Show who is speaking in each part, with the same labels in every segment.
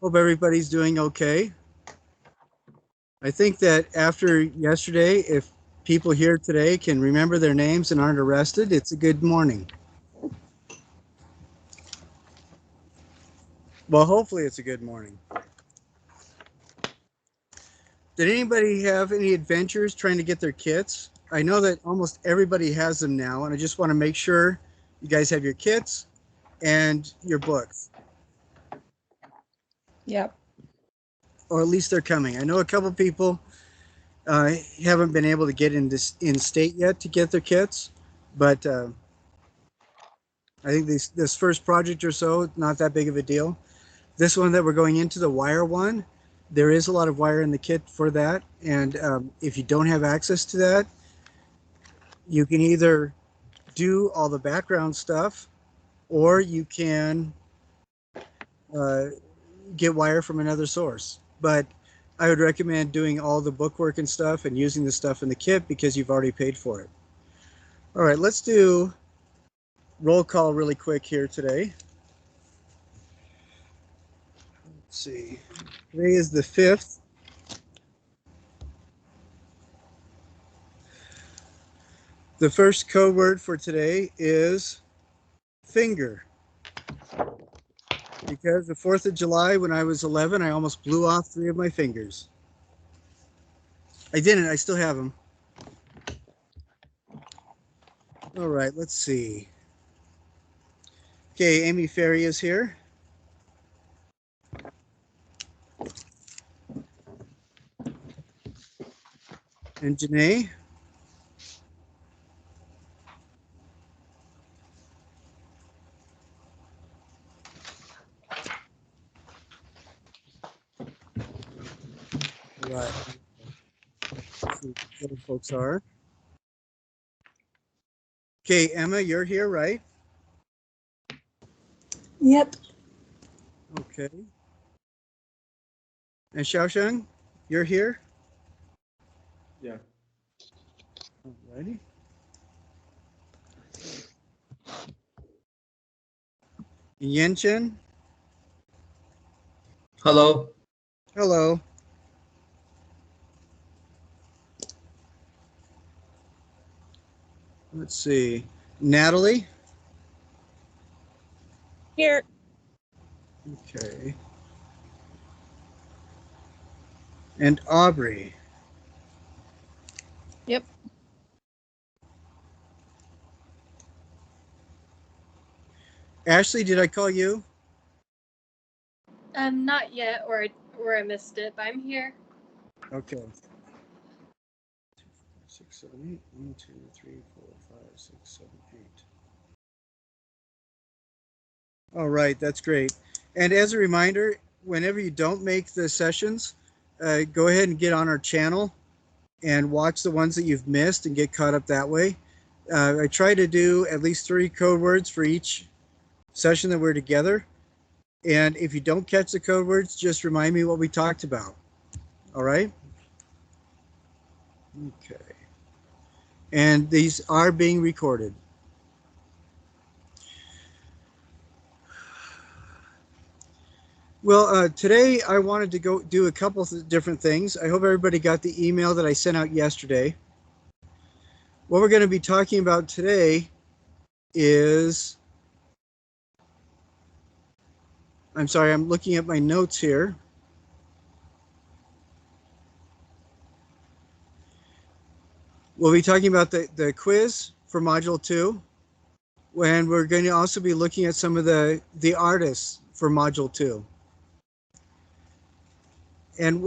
Speaker 1: Hope everybody's doing okay. I think that after yesterday, if people here today can remember their names and aren't arrested, it's a good morning. Well, hopefully it's a good morning. Did anybody have any adventures trying to get their kits? I know that almost everybody has them now, and I just want to make sure you guys have your kits and your books.
Speaker 2: Yep.
Speaker 1: Or at least they're coming. I know a couple people haven't been able to get in state yet to get their kits, but I think this first project or so, not that big of a deal. This one that we're going into, the wire one, there is a lot of wire in the kit for that. And if you don't have access to that, you can either do all the background stuff or you can uh, get wire from another source. But I would recommend doing all the bookwork and stuff and using the stuff in the kit because you've already paid for it. All right, let's do roll call really quick here today. Let's see. Today is the 5th. The first code word for today is finger. Because the 4th of July, when I was 11, I almost blew off 3 of my fingers. I didn't. I still have them. All right, let's see. Okay, Amy Ferry is here. And Janae. All right. Let's see what the folks are. Okay, Emma, you're here, right?
Speaker 2: Yep.
Speaker 1: Okay. And Xiaosheng, you're here?
Speaker 3: Yeah.
Speaker 1: All righty. Yenchen.
Speaker 3: Hello.
Speaker 1: Hello. Let's see. Natalie.
Speaker 2: Here.
Speaker 1: Okay. And Aubrey.
Speaker 2: Yep.
Speaker 1: Ashley, did I call you?
Speaker 4: Not yet, or I missed it, but I'm here.
Speaker 1: Okay. 6, 7, 8. 1, 2, 3, 4, 5, 6, 7, 8. All right, that's great. And as a reminder, whenever you don't make the sessions, go ahead and get on our channel and watch the ones that you've missed and get caught up that way. I try to do at least 3 code words for each session that we're together. And if you don't catch the code words, just remind me what we talked about. All right? Okay. And these are being recorded. Well, today I wanted to go do a couple of different things. I hope everybody got the email that I sent out yesterday. What we're going to be talking about today is, I'm sorry, I'm looking at my notes here. We'll be talking about the quiz for Module 2. And we're going to also be looking at some of the artists for Module 2. And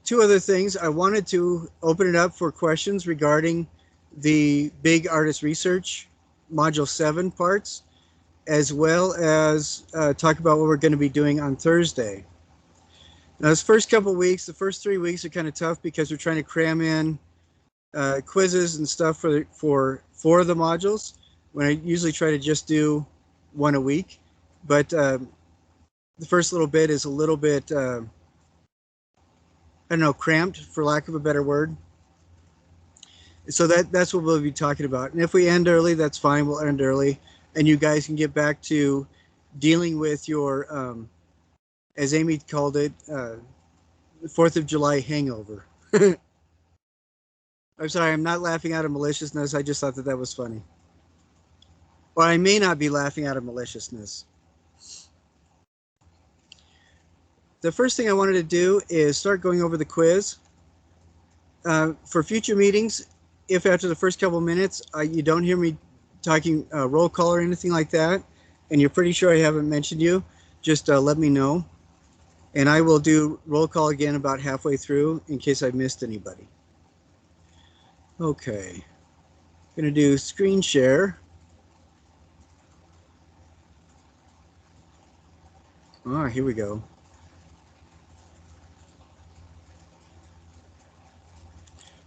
Speaker 1: 2 other things, I wanted to open it up for questions regarding the big artist research Module 7 parts, as well as talk about what we're going to be doing on Thursday. Now, this first couple of weeks, the first 3 weeks are kind of tough because we're trying to cram in quizzes and stuff for 4 of the modules, when I usually try to just do 1 a week. But the first little bit is a little bit, I don't know, cramped, for lack of a better word. So that's what we'll be talking about. And if we end early, that's fine. We'll end early. And you guys can get back to dealing with your as Amy called it, 4th of July hangover. I'm sorry, I'm not laughing out of maliciousness. I just thought that that was funny. Or I may not be laughing out of maliciousness. The first thing I wanted to do is start going over the quiz. For future meetings, if after the first couple minutes you don't hear me talking roll call or anything like that, and you're pretty sure I haven't mentioned you, just let me know. And I will do roll call again about halfway through in case I missed anybody. Okay. Gonna do screen share. Ah, here we go.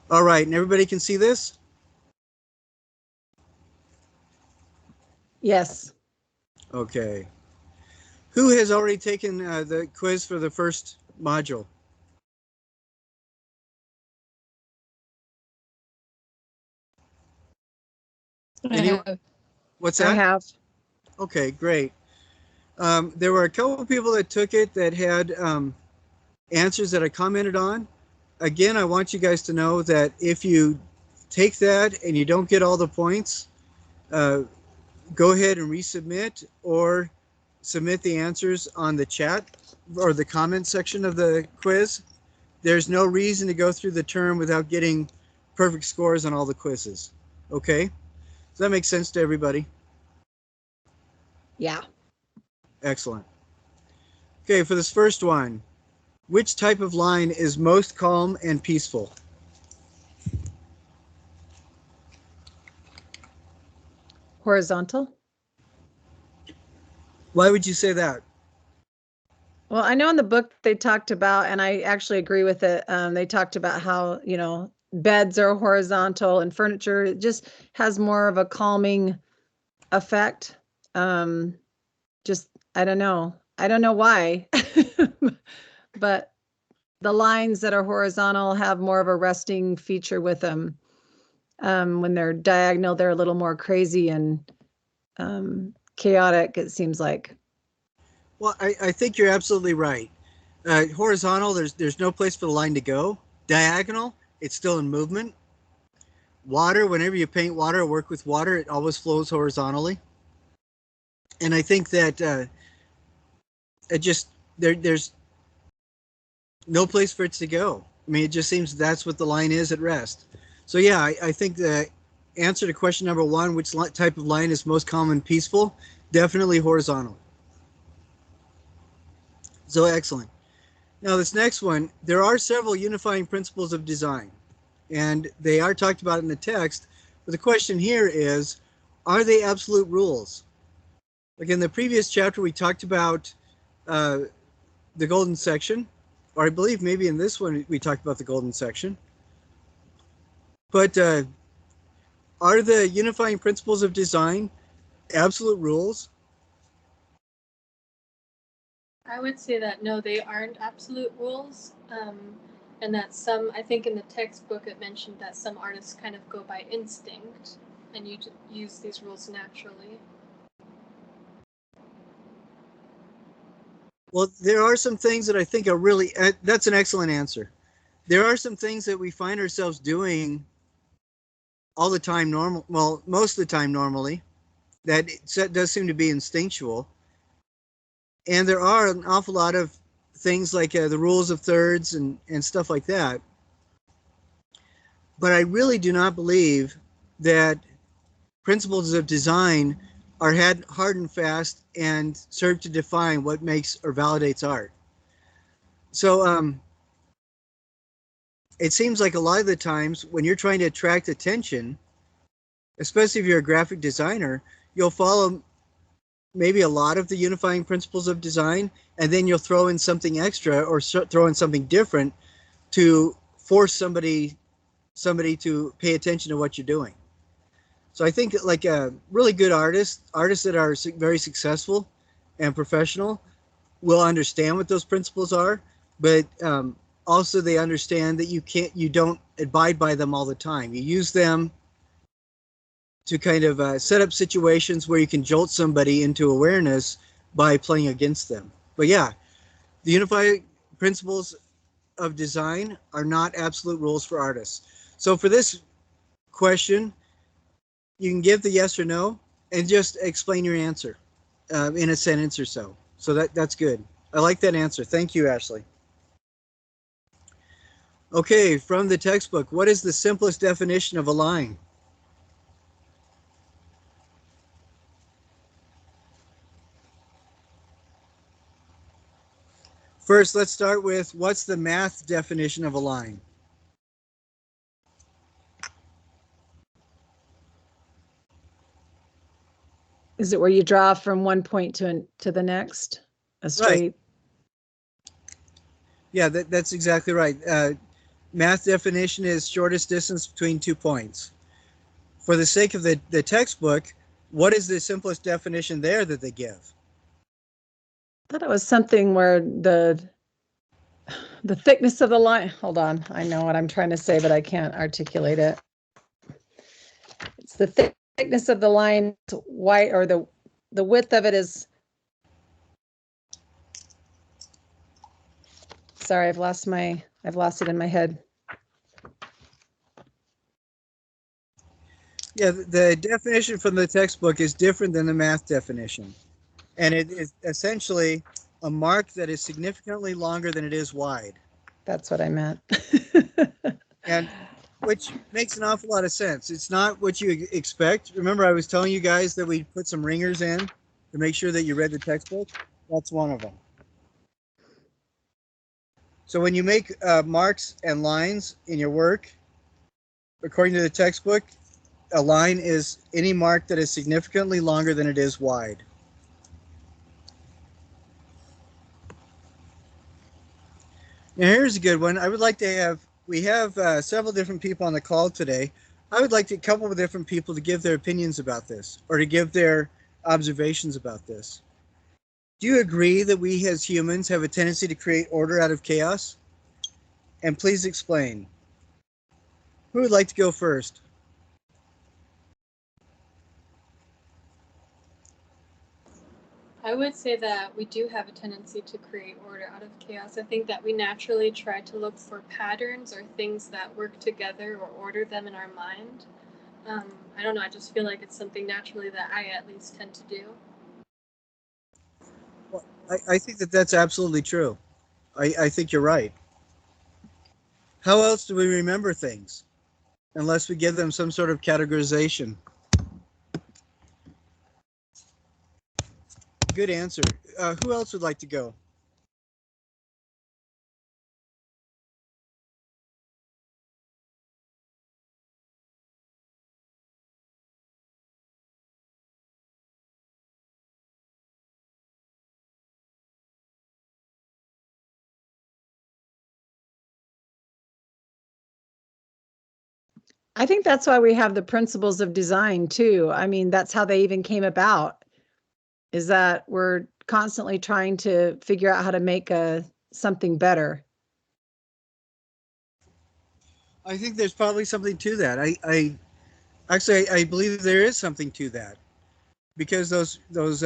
Speaker 1: All right, and everybody can see this?
Speaker 2: Yes.
Speaker 1: Okay. Who has already taken the quiz for the first module? Anyone? What's that?
Speaker 2: I have.
Speaker 1: Okay, great. There were a couple of people that took it that had answers that I commented on. Again, I want you guys to know that if you take that and you don't get all the points, go ahead and resubmit or submit the answers on the chat or the comment section of the quiz. There's no reason to go through the term without getting perfect scores on all the quizzes. Okay? Does that make sense to everybody?
Speaker 2: Yeah.
Speaker 1: Excellent. Okay, for this first one, which type of line is most calm and peaceful?
Speaker 2: Horizontal.
Speaker 1: Why would you say that?
Speaker 2: Well, I know in the book they talked about, and I actually agree with it. They talked about how, beds are horizontal and furniture just has more of a calming effect. Just, I don't know. I don't know why, but the lines that are horizontal have more of a resting feature with them. When they're diagonal, they're a little more crazy and chaotic, it seems like.
Speaker 1: Well, I think you're absolutely right. Horizontal, there's no place for the line to go. Diagonal, it's still in movement. Water, whenever you paint water or work with water, it always flows horizontally. And I think that there's no place for it to go. I mean, it just seems that's what the line is at rest. So yeah, I think the answer to question number one, which type of line is most calm and peaceful, definitely horizontal. So excellent. Now this next one, there are several unifying principles of design, and they are talked about in the text, but the question here is, are they absolute rules? Like in the previous chapter, we talked about the golden section, or I believe maybe in this one we talked about the golden section. But are the unifying principles of design absolute rules?
Speaker 4: I would say that no, they aren't absolute rules, and that I think in the textbook it mentioned that some artists kind of go by instinct, and you use these rules naturally.
Speaker 1: Well, there are some things that I think are really, that's an excellent answer. There are some things that we find ourselves doing all the time most of the time normally, that does seem to be instinctual. And there are an awful lot of things like the rules of thirds and stuff like that. But I really do not believe that principles of design are hard and fast and serve to define what makes or validates art. So it seems like a lot of the times when you're trying to attract attention, especially if you're a graphic designer, you'll follow maybe a lot of the unifying principles of design, and then you'll throw in something extra or throw in something different to force somebody to pay attention to what you're doing. So I think like a really good artists that are very successful and professional will understand what those principles are, but also they understand that you don't abide by them all the time. You use them to kind of set up situations where you can jolt somebody into awareness by playing against them. But yeah, The unified principles of design are not absolute rules for artists. So for this question, you can give the yes or no and just explain your answer in a sentence or so. So that's good. I like that answer. Thank you, Ashley. Okay, from the textbook, what is the simplest definition of a line? First, let's start with what's the math definition of a line?
Speaker 2: Is it where you draw from one point to the next? A straight.
Speaker 1: Yeah, that's exactly right. Math definition is shortest distance between 2 points. For the sake of the textbook, what is the simplest definition there that they give?
Speaker 2: I thought it was something where the thickness of the line. Hold on, I know what I'm trying to say, but I can't articulate it. It's the thickness of the line, white, or the width of it is. Sorry, I've lost it in my head.
Speaker 1: Yeah, the definition from the textbook is different than the math definition. And it is essentially a mark that is significantly longer than it is wide.
Speaker 2: That's what I meant.
Speaker 1: And which makes an awful lot of sense. It's not what you expect. Remember, I was telling you guys that we put some ringers in to make sure that you read the textbook? That's one of them. So when you make marks and lines in your work, according to the textbook, a line is any mark that is significantly longer than it is wide. Now here's a good one. I would like to have, we have several different people on the call today. I would like to couple with different people to give their opinions about this or to give their observations about this. Do you agree that we as humans have a tendency to create order out of chaos? And please explain. Who would like to go first?
Speaker 4: I would say that we do have a tendency to create order out of chaos. I think that we naturally try to look for patterns or things that work together or order them in our mind. I don't know, I just feel like it's something naturally that I at least tend to do.
Speaker 1: Well, I think that that's absolutely true. I think you're right. How else do we remember things unless we give them some sort of categorization? Good answer. Who else would like to go?
Speaker 2: I think that's why we have the principles of design too. I mean, that's how they even came about, is that we're constantly trying to figure out how to make something better.
Speaker 1: I think there's probably something to that. I actually I believe there is something to that because those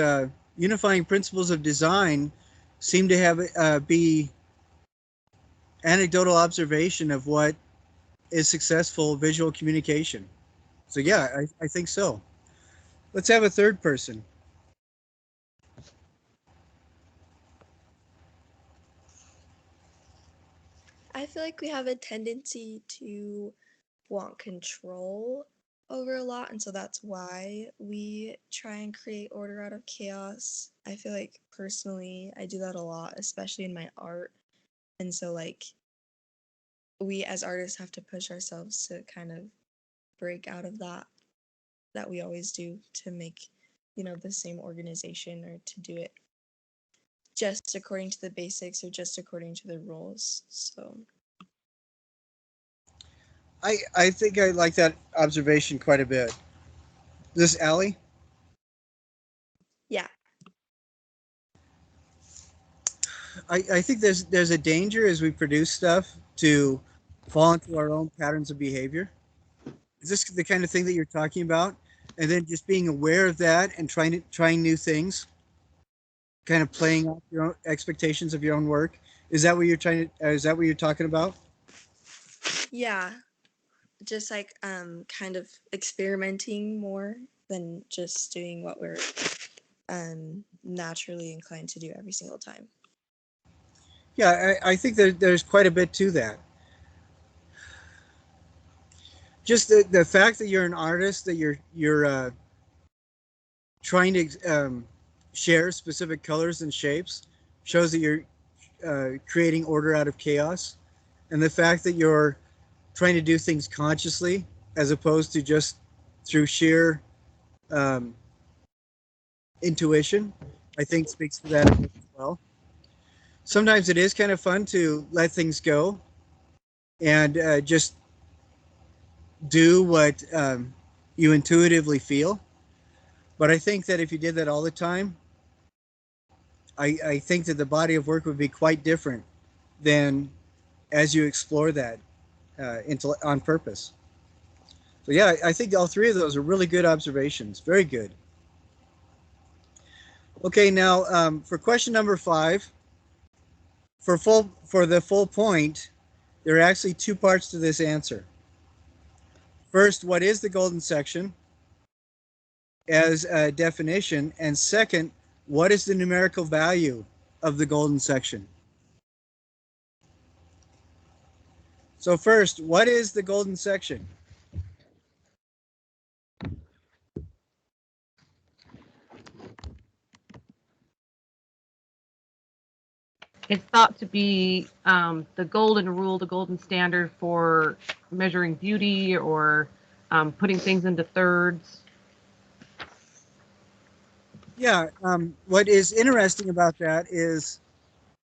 Speaker 1: unifying principles of design seem to have be anecdotal observation of what is successful visual communication. So yeah, I think so. Let's have a third person.
Speaker 5: I feel like we have a tendency to want control over a lot, and so that's why we try and create order out of chaos. I feel like personally I do that a lot, especially in my art. And so like we as artists have to push ourselves to kind of break out of that we always do to make, the same organization or to do it just according to the basics or just according to the rules. So
Speaker 1: I think I like that observation quite a bit. This Allie?
Speaker 5: yeah.
Speaker 1: I think there's a danger as we produce stuff to fall into our own patterns of behavior. Is this the kind of thing that you're talking about? And then just being aware of that and trying new things. kind of playing up your own expectations of your own work. Is that what you're trying to? Is that what you're talking about?
Speaker 5: Yeah, just like kind of experimenting more than just doing what we're naturally inclined to do every single time.
Speaker 1: Yeah, I think that there's quite a bit to that. Just the fact that you're an artist, that you're trying to share specific colors and shapes, shows that you're creating order out of chaos, and the fact that you're trying to do things consciously as opposed to just through sheer um, intuition, I think speaks to that as well. Sometimes it is kind of fun to let things go and just do what you intuitively feel. But I think that if you did that all the time, I think that the body of work would be quite different than as you explore that on purpose. So yeah, I think all three of those are really good observations. Very good. Okay, now for question number 5, for the full point, there are actually 2 parts to this answer. First, what is the golden section as a definition? And second, what is the numerical value of the golden section? So first, what is the golden section?
Speaker 6: It's thought to be the golden rule, the golden standard for measuring beauty or putting things into thirds.
Speaker 1: Yeah, what is interesting about that is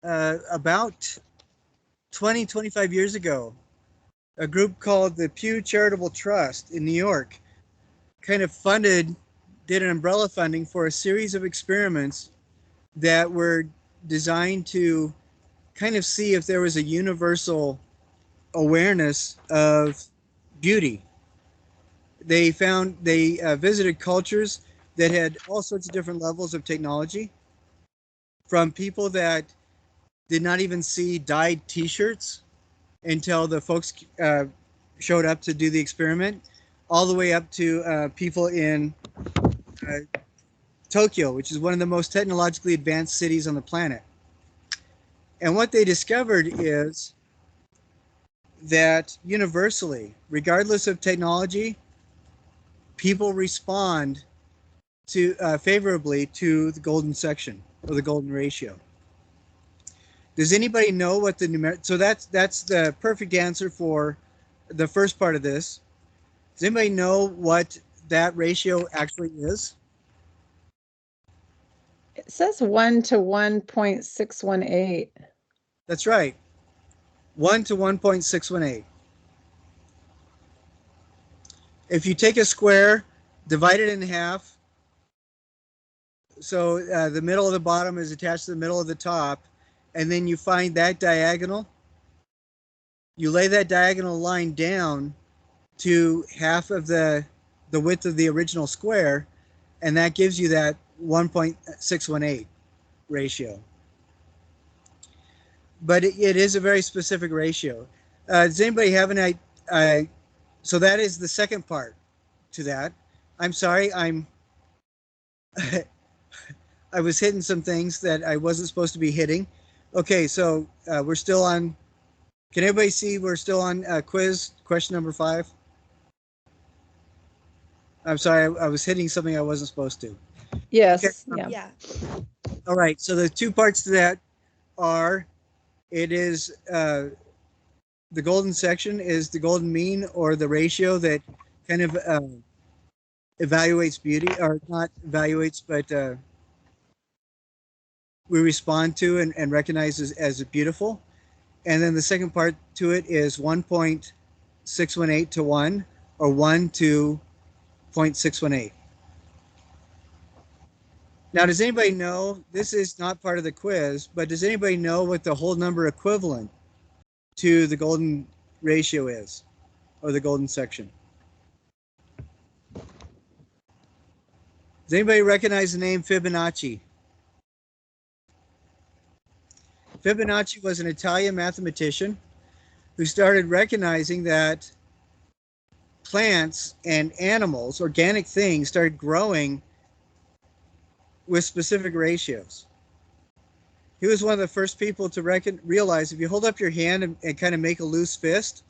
Speaker 1: about 20, 25 years ago, a group called the Pew Charitable Trust in New York kind of did an umbrella funding for a series of experiments that were designed to kind of see if there was a universal awareness of beauty. They visited cultures that had all sorts of different levels of technology, from people that did not even see dyed T-shirts until the folks showed up to do the experiment, all the way up to people in uh, Tokyo, which is one of the most technologically advanced cities on the planet. And what they discovered is that universally, regardless of technology, people respond to favorably to the golden section or the golden ratio. Does anybody know what the numeric? So that's the perfect answer for the first part of this. Does anybody know what that ratio actually is?
Speaker 2: It says 1 to 1.618.
Speaker 1: That's right, 1 to 1.618. If you take a square, divide it in half, so the middle of the bottom is attached to the middle of the top, and then you find that diagonal, you lay that diagonal line down to half of the width of the original square, and that gives you that 1.618 ratio. But it is a very specific ratio. Does anybody have an idea? So that is the second part to that. I'm sorry, I was hitting some things that I wasn't supposed to be hitting. Okay, so we're still on. Can everybody see we're still on quiz question number 5? I'm sorry, I was hitting something I wasn't supposed to.
Speaker 2: Yes.
Speaker 1: Okay.
Speaker 2: Yeah.
Speaker 5: Yeah.
Speaker 1: All right, so the 2 parts to that are it is the golden section is the golden mean, or the ratio that kind of evaluates beauty, or not evaluates, but we respond to and recognize as beautiful. And then the second part to it is 1.618 to 1, or 1 to 0.618. Now, does anybody know, this is not part of the quiz, but does anybody know what the whole number equivalent to the golden ratio is, or the golden section? Does anybody recognize the name Fibonacci? Fibonacci was an Italian mathematician who started recognizing that plants and animals, organic things, started growing with specific ratios. He was one of the first people to realize if you hold up your hand and kind of make a loose fist,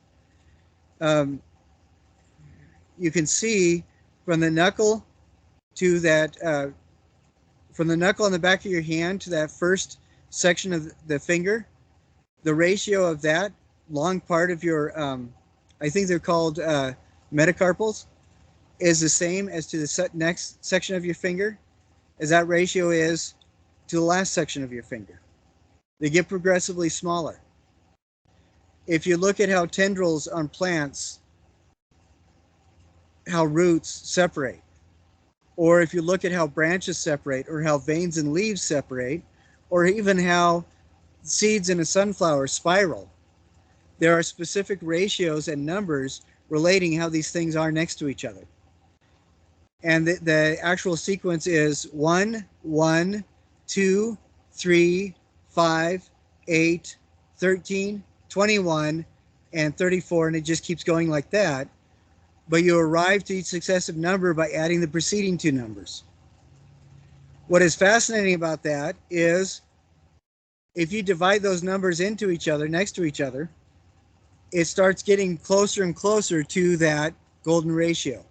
Speaker 1: you can see from the knuckle to that, from the knuckle on the back of your hand to that first section of the finger, the ratio of that long part of your, I think they're called metacarpals, is the same as to the next section of your finger, as that ratio is to the last section of your finger. They get progressively smaller. If you look at how tendrils on plants, how roots separate, or if you look at how branches separate, or how veins and leaves separate, or even how seeds in a sunflower spiral, there are specific ratios and numbers relating how these things are next to each other. And the actual sequence is 1, 1, 2, 3, 5, 8, 13, 21, and 34, and it just keeps going like that. But you arrive to each successive number by adding the preceding two numbers. What is fascinating about that is if you divide those numbers into each other, next to each other, it starts getting closer and closer to that golden ratio.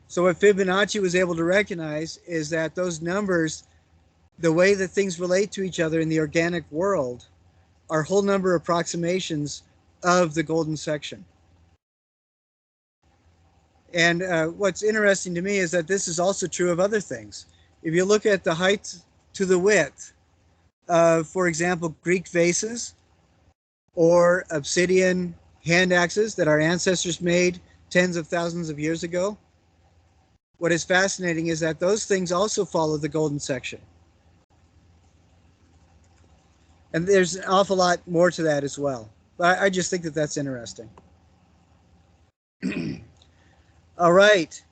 Speaker 1: So what Fibonacci was able to recognize is that those numbers, the way that things relate to each other in the organic world, are whole number approximations of the golden section. And what's interesting to me is that this is also true of other things. If you look at the height to the width of, for example, Greek vases or obsidian hand axes that our ancestors made tens of thousands of years ago, what is fascinating is that those things also follow the golden section. And there's an awful lot more to that as well. But I just think that that's interesting. All right.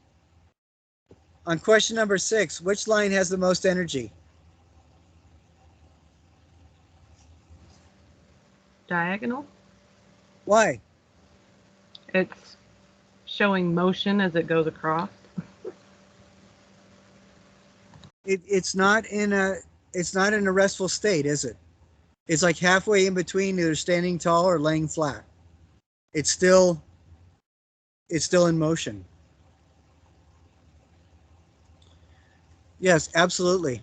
Speaker 1: On question number 6, which line has the most energy?
Speaker 6: Diagonal.
Speaker 1: Why?
Speaker 6: It's showing motion as it goes across.
Speaker 1: It's not in a restful state, is it? It's like halfway in between either standing tall or laying flat. It's still in motion. Yes, absolutely.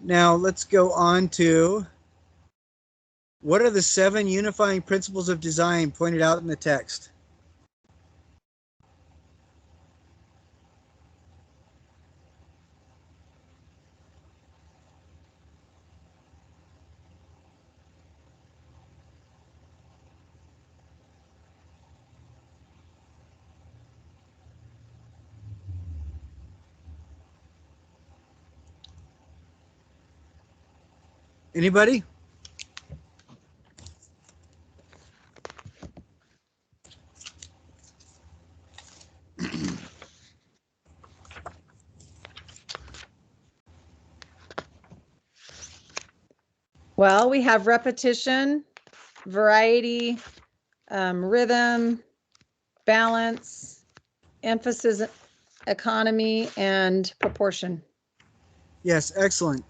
Speaker 1: Now let's go on to what are the 7 unifying principles of design pointed out in the text? Anybody?
Speaker 2: Well, we have repetition, variety, rhythm, balance, emphasis, economy, and proportion.
Speaker 1: Yes, excellent.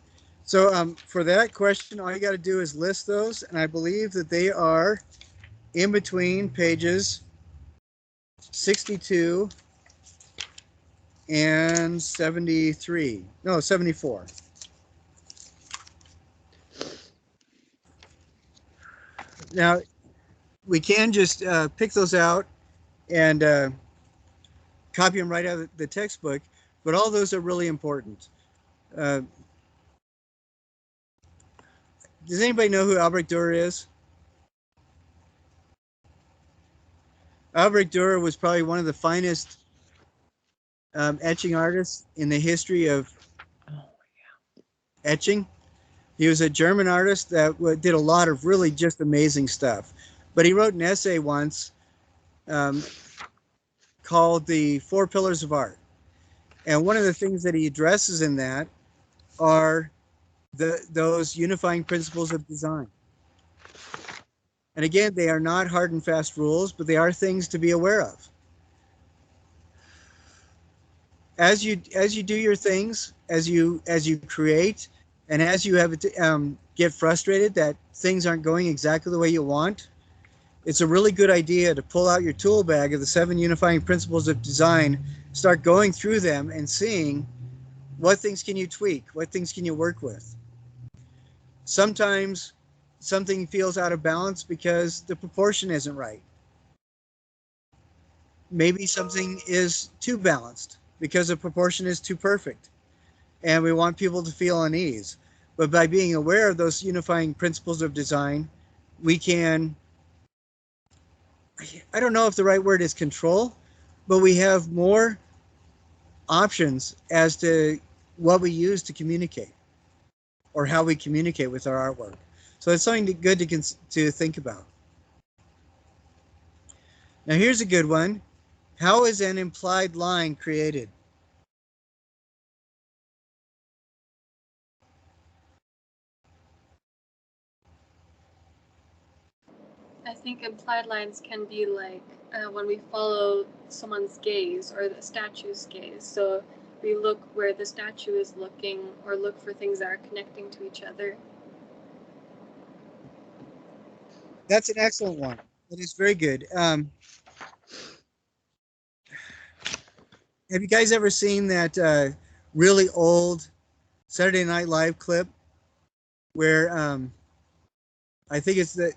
Speaker 1: So for that question, all you got to do is list those, and I believe that they are in between pages 62 and 73. No, 74. Now, we can just pick those out and copy them right out of the textbook, but all those are really important. Uh, does anybody know who Albrecht Dürer is? Albrecht Dürer was probably one of the finest etching artists in the history of etching. He was a German artist that did a lot of really just amazing stuff. But he wrote an essay once called The Four Pillars of Art. And one of the things that he addresses in that are those unifying principles of design. And again, they are not hard and fast rules, but they are things to be aware of. As you do your things, as you create, and as you have to get frustrated that things aren't going exactly the way you want, it's a really good idea to pull out your tool bag of the 7 unifying principles of design, start going through them and seeing what things can you tweak, what things can you work with. Sometimes something feels out of balance because the proportion isn't right. Maybe something is too balanced because the proportion is too perfect, and we want people to feel unease. But by being aware of those unifying principles of design, we can, I don't know if the right word is control, but we have more options as to what we use to communicate or how we communicate with our artwork. So it's something good to think about. Now here's a good one. How is an implied line created?
Speaker 4: I think implied lines can be like when we follow someone's gaze or the statue's gaze. So we look where the statue is looking or look for things that are connecting to each other.
Speaker 1: That's an excellent one. That is very good. Have you guys ever seen that really old Saturday Night Live clip where I think it's the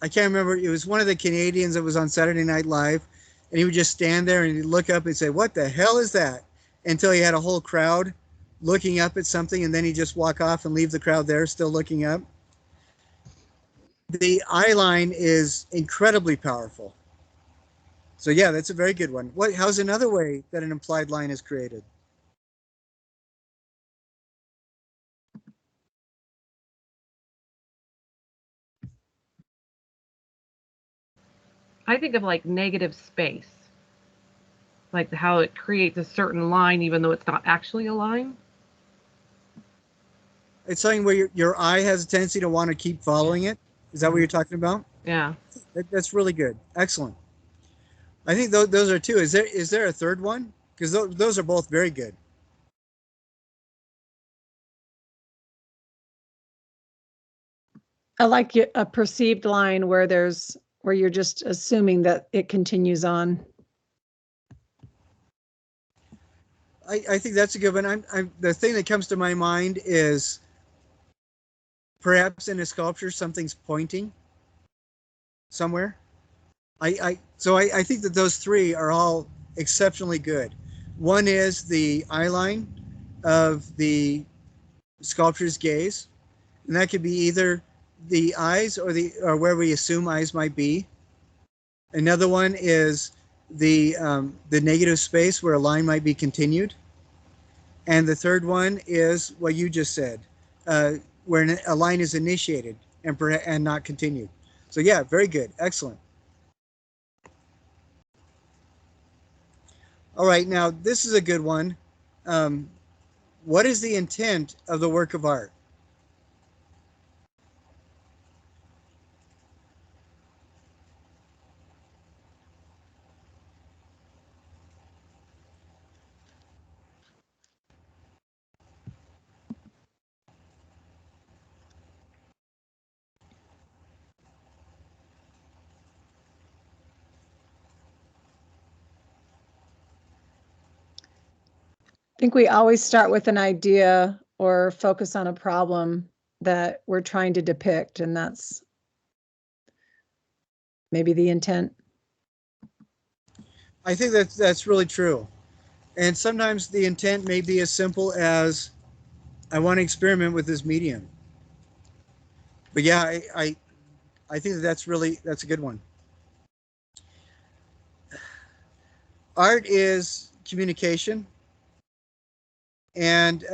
Speaker 1: I can't remember. It was one of the Canadians that was on Saturday Night Live, and he would just stand there and he'd look up and say, "What the hell is that?" Until he had a whole crowd looking up at something, and then he'd just walk off and leave the crowd there still looking up. The eye line is incredibly powerful. So yeah, that's a very good one. How's another way that an implied line is created?
Speaker 6: I think of like negative space, like how it creates a certain line even though it's not actually a line.
Speaker 1: It's something where your eye has a tendency to want to keep following it. Is that what you're talking about?
Speaker 6: Yeah.
Speaker 1: That's really good. Excellent. I think those are two. Is there a third one? Because those are both very good.
Speaker 2: I like a perceived line where you're just assuming that it continues on.
Speaker 1: I think that's a good one. The thing that comes to my mind is perhaps in a sculpture something's pointing somewhere. I think that those three are all exceptionally good. One is the eye line of the sculpture's gaze, and that could be either the eyes or where we assume eyes might be. Another one is the negative space where a line might be continued, and the third one is what you just said, uh, where a line is initiated and not continued. So yeah, very good, excellent. All right, now this is a good one. Um, what is the intent of the work of art?
Speaker 2: I think we always start with an idea or focus on a problem that we're trying to depict, and that's maybe the intent.
Speaker 1: I think that's really true. And sometimes the intent may be as simple as I want to experiment with this medium. But yeah, I think that's a good one. Art is communication, and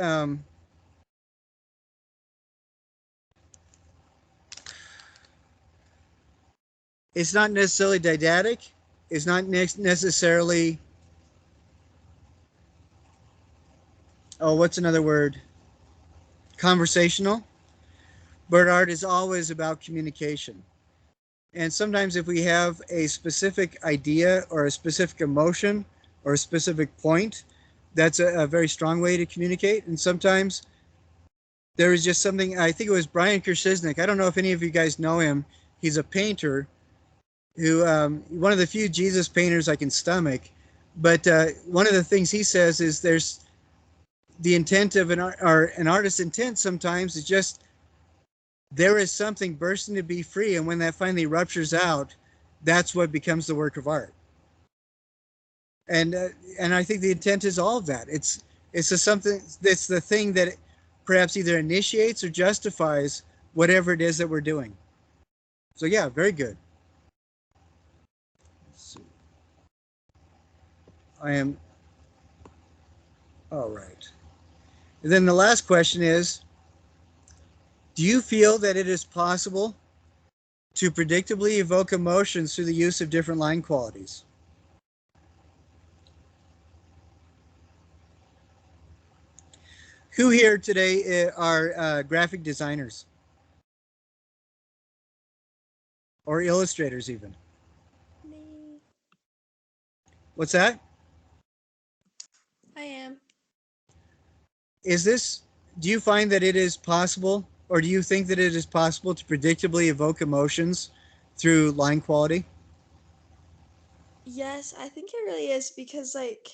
Speaker 1: it's not necessarily didactic. It's not necessarily. Oh, what's another word? conversational, but art is always about communication. And sometimes, if we have a specific idea or a specific emotion or a specific point, that's a very strong way to communicate. And sometimes there is just something, I think it was Brian Kershisnik. I don't know if any of you guys know him. He's a painter who, one of the few Jesus painters I can stomach. But one of the things he says is there's the intent of an artist's intent sometimes is just there is something bursting to be free, and when that finally ruptures out, that's what becomes the work of art. And and I think the intent is all of that. It's the something that's the thing that perhaps either initiates or justifies whatever it is that we're doing. So yeah, very good. I am all right. And then the last question is, do you feel that it is possible to predictably evoke emotions through the use of different line qualities? Who here today are graphic designers or illustrators even?
Speaker 5: Me.
Speaker 1: What's that?
Speaker 5: I am.
Speaker 1: Is this, do you find that it is possible, or do you think that it is possible to predictably evoke emotions through line quality?
Speaker 5: Yes, I think it really is because, like,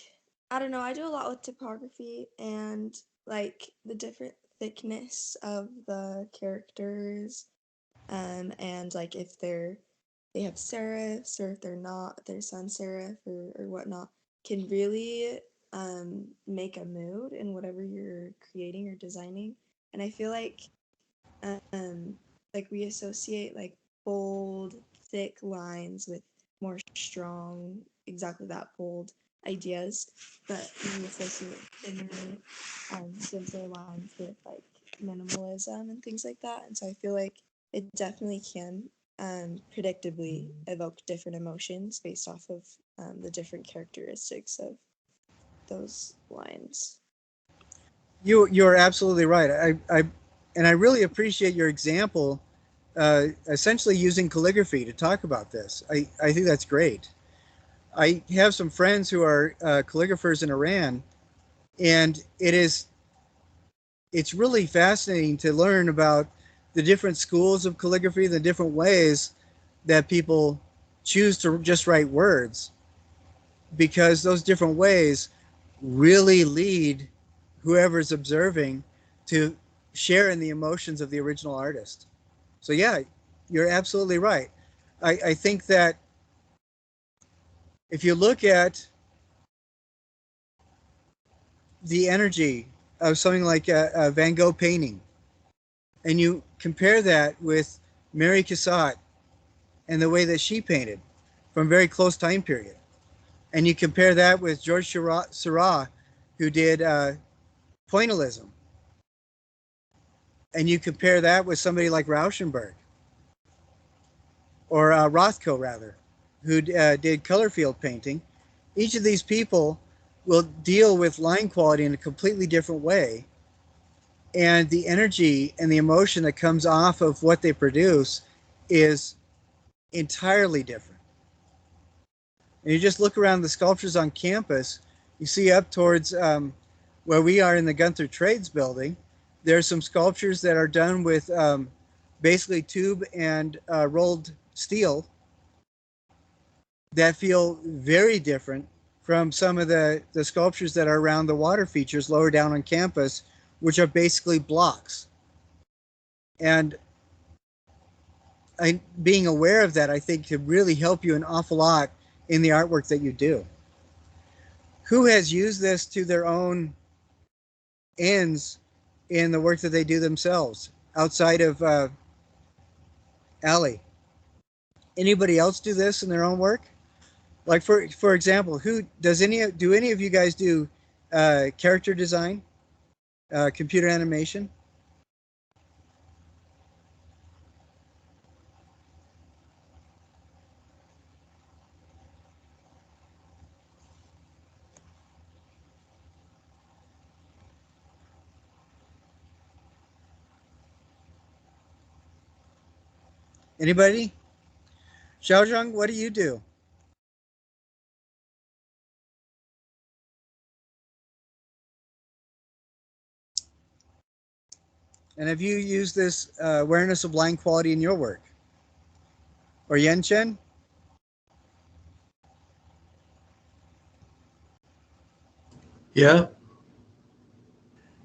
Speaker 5: I don't know, I do a lot with typography and, like, the different thickness of the characters, and, like, if they have serifs or if they're not, if they're sans serif or whatnot, can really make a mood in whatever you're creating or designing. And I feel um like we associate like bold, thick lines with more strong, exactly that bold ideas, but we associate thinner, simpler lines with like minimalism and things like that. And so I feel like it definitely can predictably evoke different emotions based off of the different characteristics of those lines.
Speaker 1: You're absolutely right. And I really appreciate your example, essentially using calligraphy to talk about this. I think that's great. I have some friends who are calligraphers in Iran, and it's really fascinating to learn about the different schools of calligraphy, the different ways that people choose to just write words, because those different ways really lead whoever's observing to share in the emotions of the original artist. So yeah, you're absolutely right. I think that if you look at the energy of something like a Van Gogh painting, and you compare that with Mary Cassatt and the way that she painted from a very close time period, and you compare that with George Seurat, who did pointillism, and you compare that with somebody like Rauschenberg or Rothko rather, who did color field painting. Each of these people will deal with line quality in a completely different way, and the energy and the emotion that comes off of what they produce is entirely different. And you just look around the sculptures on campus, you see up towards where we are in the Gunther Trades building, there's some sculptures that are done with basically tube and rolled steel that feel very different from some of the sculptures that are around the water features lower down on campus, which are basically blocks. And being aware of that, I think, could really help you an awful lot in the artwork that you do. Who has used this to their own ends in the work that they do themselves outside of Allie? Anybody else do this in their own work? Like for example, who does any of you guys do character design, computer animation? Anybody? Xiaozhang, what do you do? And have you used this awareness of line quality in your work? Or Yen Chen?
Speaker 3: Yeah.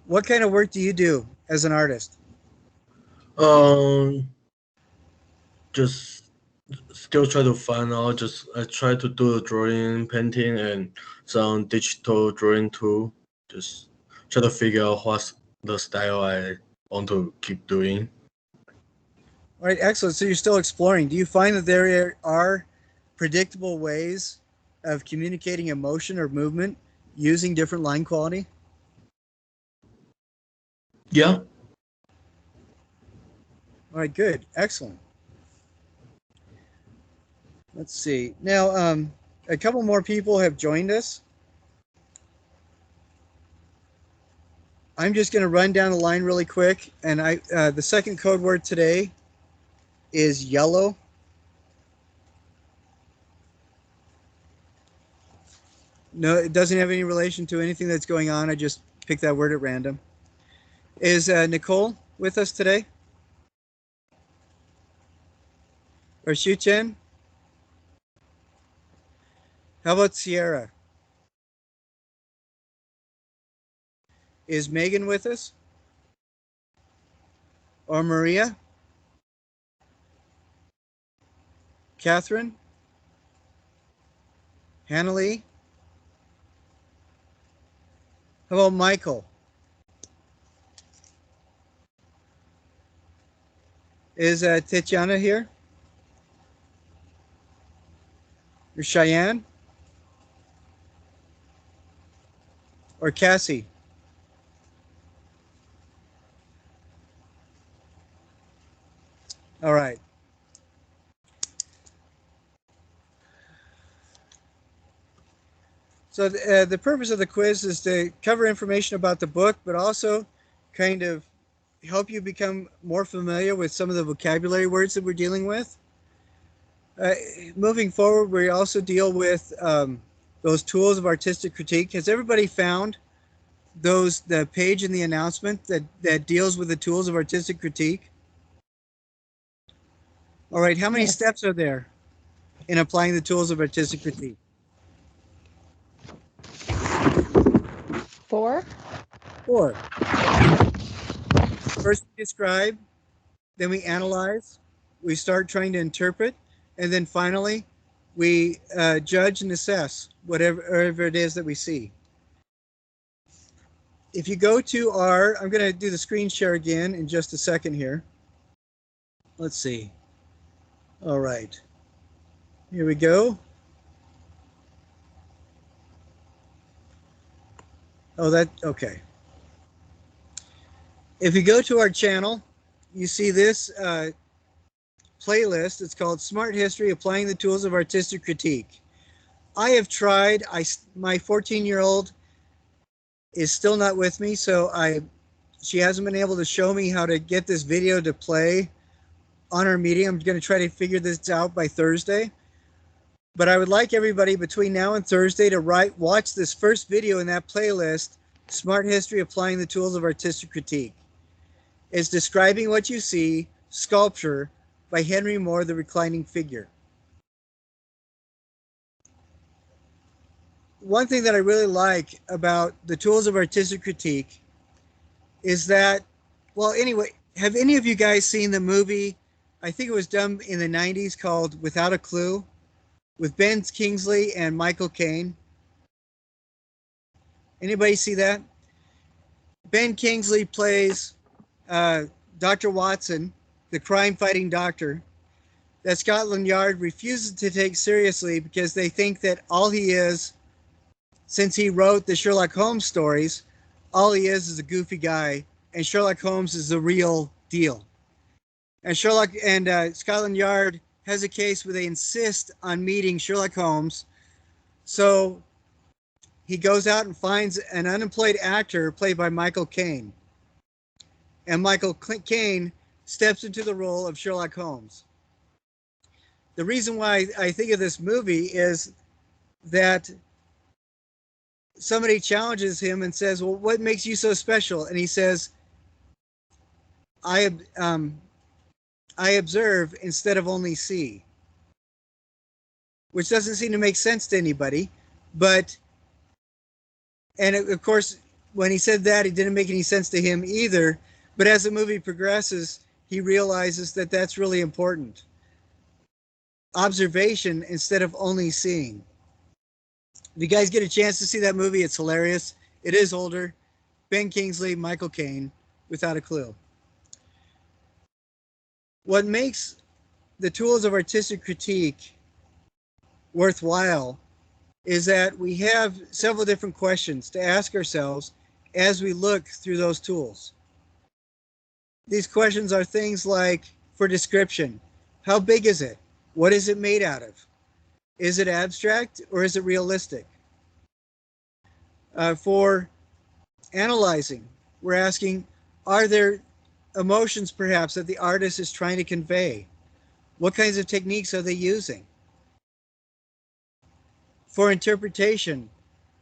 Speaker 1: What kind of work do you do as an artist?
Speaker 3: Um, just still try to find out. Just I try to do drawing, painting, and some digital drawing too. Just try to figure out what's the style I want to keep doing.
Speaker 1: All right, excellent. So you're still exploring. Do you find that there are predictable ways of communicating emotion or movement using different line quality?
Speaker 3: Yeah.
Speaker 1: All right, good. Excellent. Let's see. Now, a couple more people have joined us. I'm just going to run down the line really quick. And the second code word today is yellow. No, it doesn't have any relation to anything that's going on. I just picked that word at random. Is Nicole with us today? Or Xu Chen? How about Sierra? Is Megan with us? Or Maria? Catherine? Hannah Lee? How about Michael? Is Tatiana here? Or Cheyenne? Or Cassie? All right. So the purpose of the quiz is to cover information about the book, but also kind of help you become more familiar with some of the vocabulary words that we're dealing with. Uh, Moving forward, we also deal with those tools of artistic critique. Has everybody found the page in the announcement that deals with the tools of artistic critique? All right, how many
Speaker 2: Yes.
Speaker 1: steps are there in applying the tools of artistic critique?
Speaker 2: 4.
Speaker 1: 4. First, we describe, then we analyze, we start trying to interpret, and then finally, we judge and assess whatever it is that we see. If you go to I'm going to do the screen share again in just a second here. Let's see. All right. Here we go. Okay. If you go to our channel, you see this playlist. It's called Smart History, Applying the Tools of Artistic Critique. I have tried. My 14-year-old is still not with me, so she hasn't been able to show me how to get this video to play on our meeting. I'm going to try to figure this out by Thursday. But I would like everybody between now and Thursday to watch this first video in that playlist, Smart History Applying the Tools of Artistic Critique. It's describing what you see, Sculpture by Henry Moore, The Reclining Figure. One thing that I really like about the tools of artistic critique is that, well, anyway, have any of you guys seen the movie? I think it was done in the 90s called Without a Clue with Ben Kingsley and Michael Caine. Anybody see that? Ben Kingsley plays Dr. Watson, the crime-fighting doctor that Scotland Yard refuses to take seriously because they think that all he is, since he wrote the Sherlock Holmes stories, all he is a goofy guy, and Sherlock Holmes is the real deal. And Scotland Yard has a case where they insist on meeting Sherlock Holmes. So he goes out and finds an unemployed actor played by Michael Caine. And Michael Caine steps into the role of Sherlock Holmes. the reason why I think of this movie is that somebody challenges him and says, "Well, what makes you so special?" And he says, "I um, I observe instead of only see," which doesn't seem to make sense to anybody. But and of course, when he said that, it didn't make any sense to him either. But as the movie progresses, he realizes that that's really important. Observation instead of only seeing. If you guys get a chance to see that movie, it's hilarious. It is older. Ben Kingsley, Michael Caine, without a clue. What makes the tools of artistic critique worthwhile is that we have several different questions to ask ourselves as we look through those tools. These questions are things like, for description, how big is it? What is it made out of? Is it abstract or is it realistic? For analyzing, we're asking, are there emotions perhaps that the artist is trying to convey? What kinds of techniques are they using? For interpretation,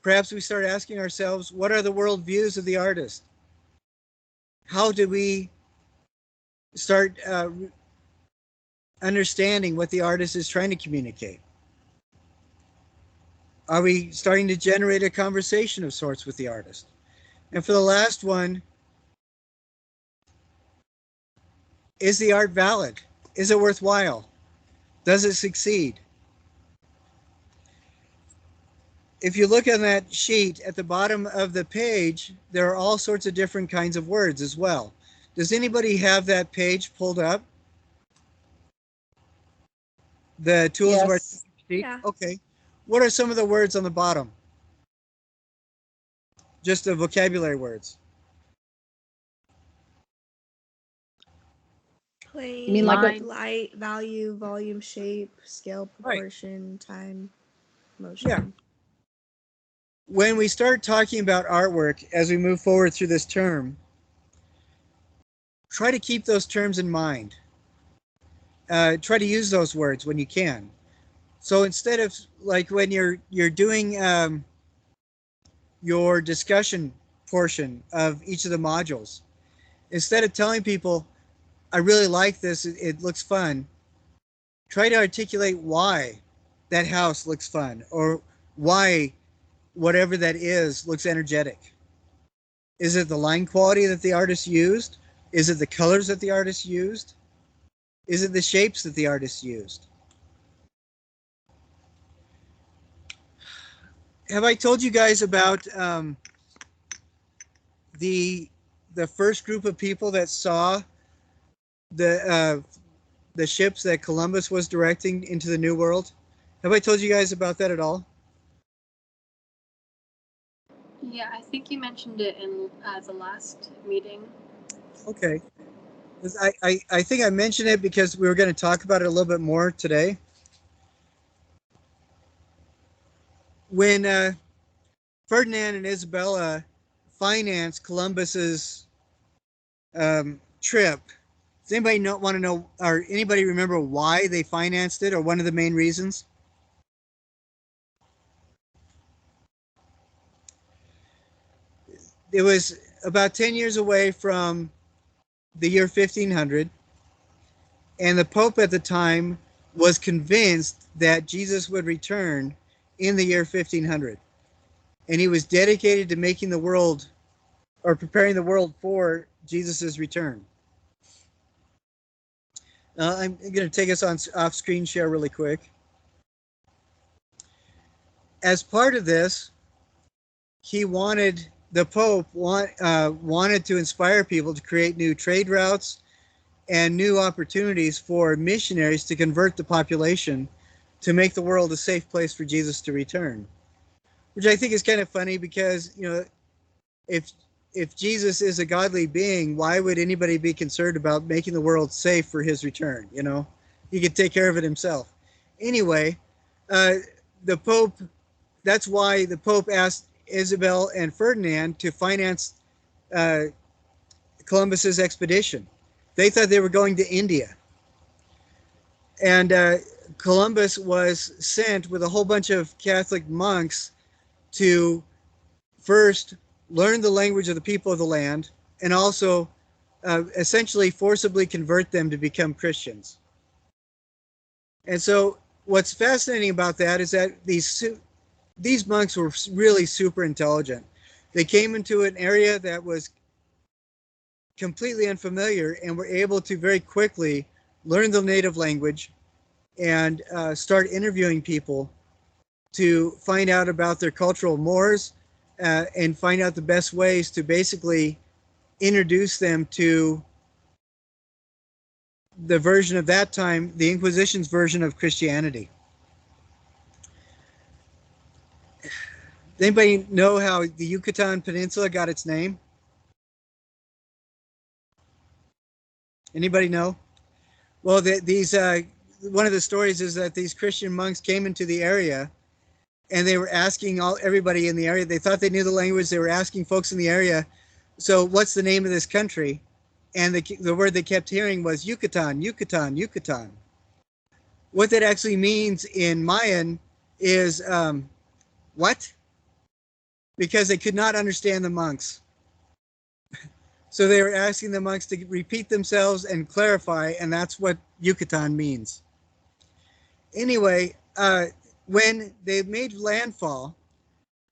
Speaker 1: perhaps we start asking ourselves, what are the worldviews of the artist? How do we start understanding what the artist is trying to communicate? Are we starting to generate a conversation of sorts with the artist? And for the last one, is the art valid? Is it worthwhile? Does it succeed? If you look on that sheet at the bottom of the page, there are all sorts of different kinds of words as well. Does anybody have that page pulled up? The tools of
Speaker 2: Yes.
Speaker 1: artistic critique?
Speaker 5: Yeah.
Speaker 1: Okay. What are some of the words on the bottom? Just the vocabulary words.
Speaker 5: Plane,
Speaker 2: You mean like
Speaker 6: Line.
Speaker 5: light, value, volume, shape, scale,
Speaker 1: Right.
Speaker 5: proportion, time, motion.
Speaker 1: Yeah. When we start talking about artwork as we move forward through this term, try to keep those terms in mind. Try to use those words when you can. So instead of like when you're doing your discussion portion of each of the modules, instead of telling people, "I really like this, it looks fun," try to articulate why that house looks fun or why whatever that is looks energetic. Is it the line quality that the artist used? Is it the colors that the artist used? Is it the shapes that the artist used? Have I told you guys about the the first group of people that saw the uh, the ships that Columbus was directing into the New World? Have I told you guys about that at all?
Speaker 4: Yeah, I think you mentioned it in the last meeting.
Speaker 1: Okay. I think I mentioned it because we were going to talk about it a little bit more today. When Ferdinand and Isabella financed Columbus's trip, does anybody want to know, or anybody remember why they financed it, or one of the main reasons? It was about 10 years away from the year 1500, and the Pope at the time was convinced that Jesus would return in the year 1500. And he was dedicated to making the world or preparing the world for Jesus's return. I'm going to take us on off screen share really quick. As part of this, the Pope wanted to inspire people to create new trade routes and new opportunities for missionaries to convert the population to make the world a safe place for Jesus to return. Which I think is kind of funny because, if Jesus is a godly being, why would anybody be concerned about making the world safe for his return? He could take care of it himself. Anyway, uh, the Pope, that's why the Pope asked Isabel and Ferdinand to finance uh, Columbus's expedition. They thought they were going to India. And Columbus was sent with a whole bunch of Catholic monks to first learn the language of the people of the land and also essentially forcibly convert them to become Christians. And so what's fascinating about that is that these monks were really super intelligent. They came into an area that was completely unfamiliar and were able to very quickly learn the native language and start interviewing people to find out about their cultural mores and find out the best ways to basically introduce them to the version of that time, the Inquisition's version of Christianity. Anybody know how the Yucatan Peninsula got its name? Anybody know? Well, one of the stories is that these Christian monks came into the area and they were asking everybody in the area. They thought they knew the language. They were asking folks in the area, so what's the name of this country? And the word they kept hearing was Yucatan, Yucatan, Yucatan. What that actually means in Mayan is what? Because they could not understand the monks. So they were asking the monks to repeat themselves and clarify, and that's what Yucatan means. Anyway, when they made landfall,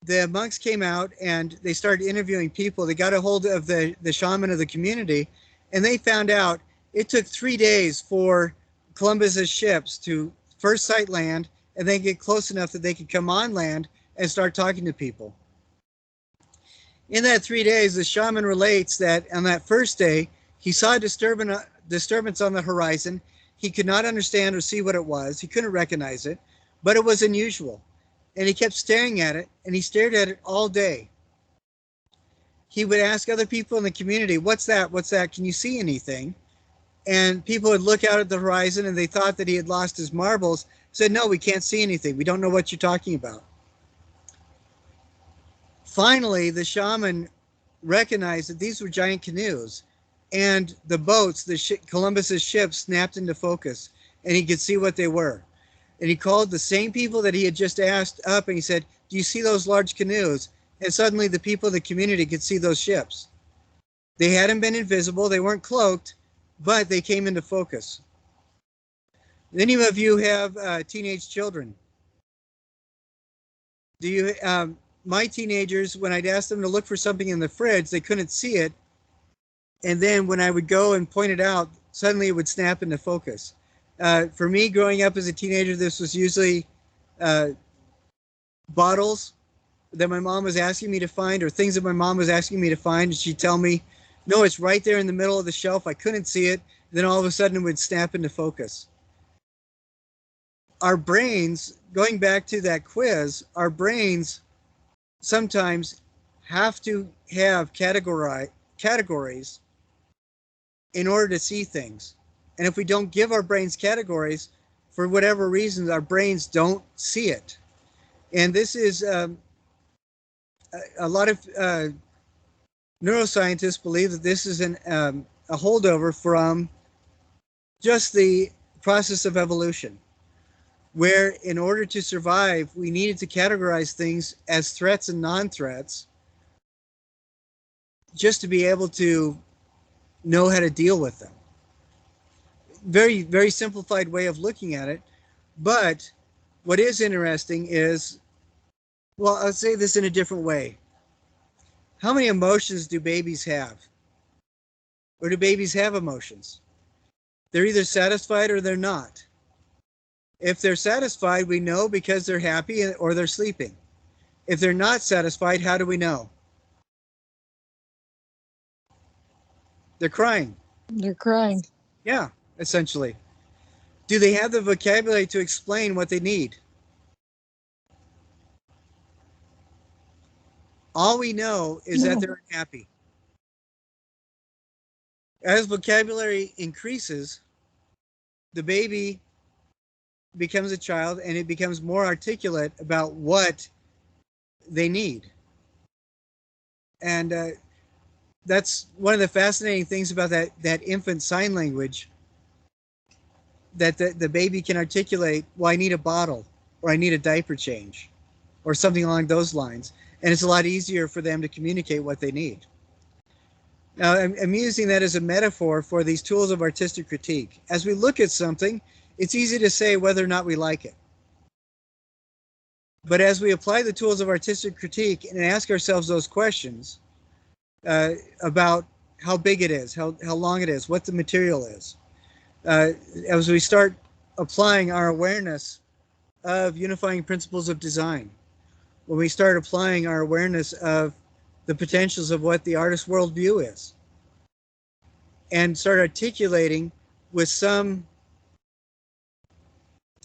Speaker 1: the monks came out and they started interviewing people. They got a hold of the shaman of the community, and they found out it took 3 days for Columbus's ships to first sight land and then get close enough that they could come on land and start talking to people. In that 3 days, the shaman relates that on that first day, he saw a disturbance on the horizon. He could not understand or see what it was. He couldn't recognize it, but it was unusual. And he kept staring at it, and he stared at it all day. He would ask other people in the community, what's that? What's that? Can you see anything? And people would look out at the horizon, and they thought that he had lost his marbles, said, no, we can't see anything. We don't know what you're talking about. Finally, the shaman recognized that these were giant canoes, and the boats, Columbus's ships, snapped into focus, and he could see what they were. And he called the same people that he had just asked up, and he said, do you see those large canoes? And suddenly the people of the community could see those ships. They hadn't been invisible, they weren't cloaked, but they came into focus. Any of you have teenage children? Do you? My teenagers, when I'd ask them to look for something in the fridge, they couldn't see it. And then when I would go and point it out, suddenly it would snap into focus. For me, growing up as a teenager, this was usually bottles that my mom was asking me to find, or things that my mom was asking me to find, and she'd tell me, no, it's right there in the middle of the shelf. I couldn't see it. Then all of a sudden it would snap into focus. Our brains, going back to that quiz, our brains sometimes have to have categories in order to see things. And if we don't give our brains categories, for whatever reasons, our brains don't see it. And this is a lot of neuroscientists believe that this is a holdover from just the process of evolution, where in order to survive, we needed to categorize things as threats and non-threats just to be able to know how to deal with them. Very, very simplified way of looking at it. But what is interesting is, well, I'll say this in a different way. How many emotions do babies have? Or do babies have emotions? They're either satisfied or they're not. If they're satisfied, we know because they're happy or they're sleeping. If they're not satisfied, how do we know? They're crying.
Speaker 2: They're crying.
Speaker 1: Yeah, essentially. Do they have the vocabulary to explain what they need? All we know is that they're unhappy. As vocabulary increases, the baby becomes a child and it becomes more articulate about what they need. And that's one of the fascinating things about that infant sign language that the baby can articulate, well, I need a bottle, or I need a diaper change, or something along those lines. And it's a lot easier for them to communicate what they need. Now, I'm using that as a metaphor for these tools of artistic critique. As we look at something, it's easy to say whether or not we like it. But as we apply the tools of artistic critique and ask ourselves those questions about how big it is, how long it is, what the material is, as we start applying our awareness of unifying principles of design, when we start applying our awareness of the potentials of what the artist's worldview is, and start articulating with some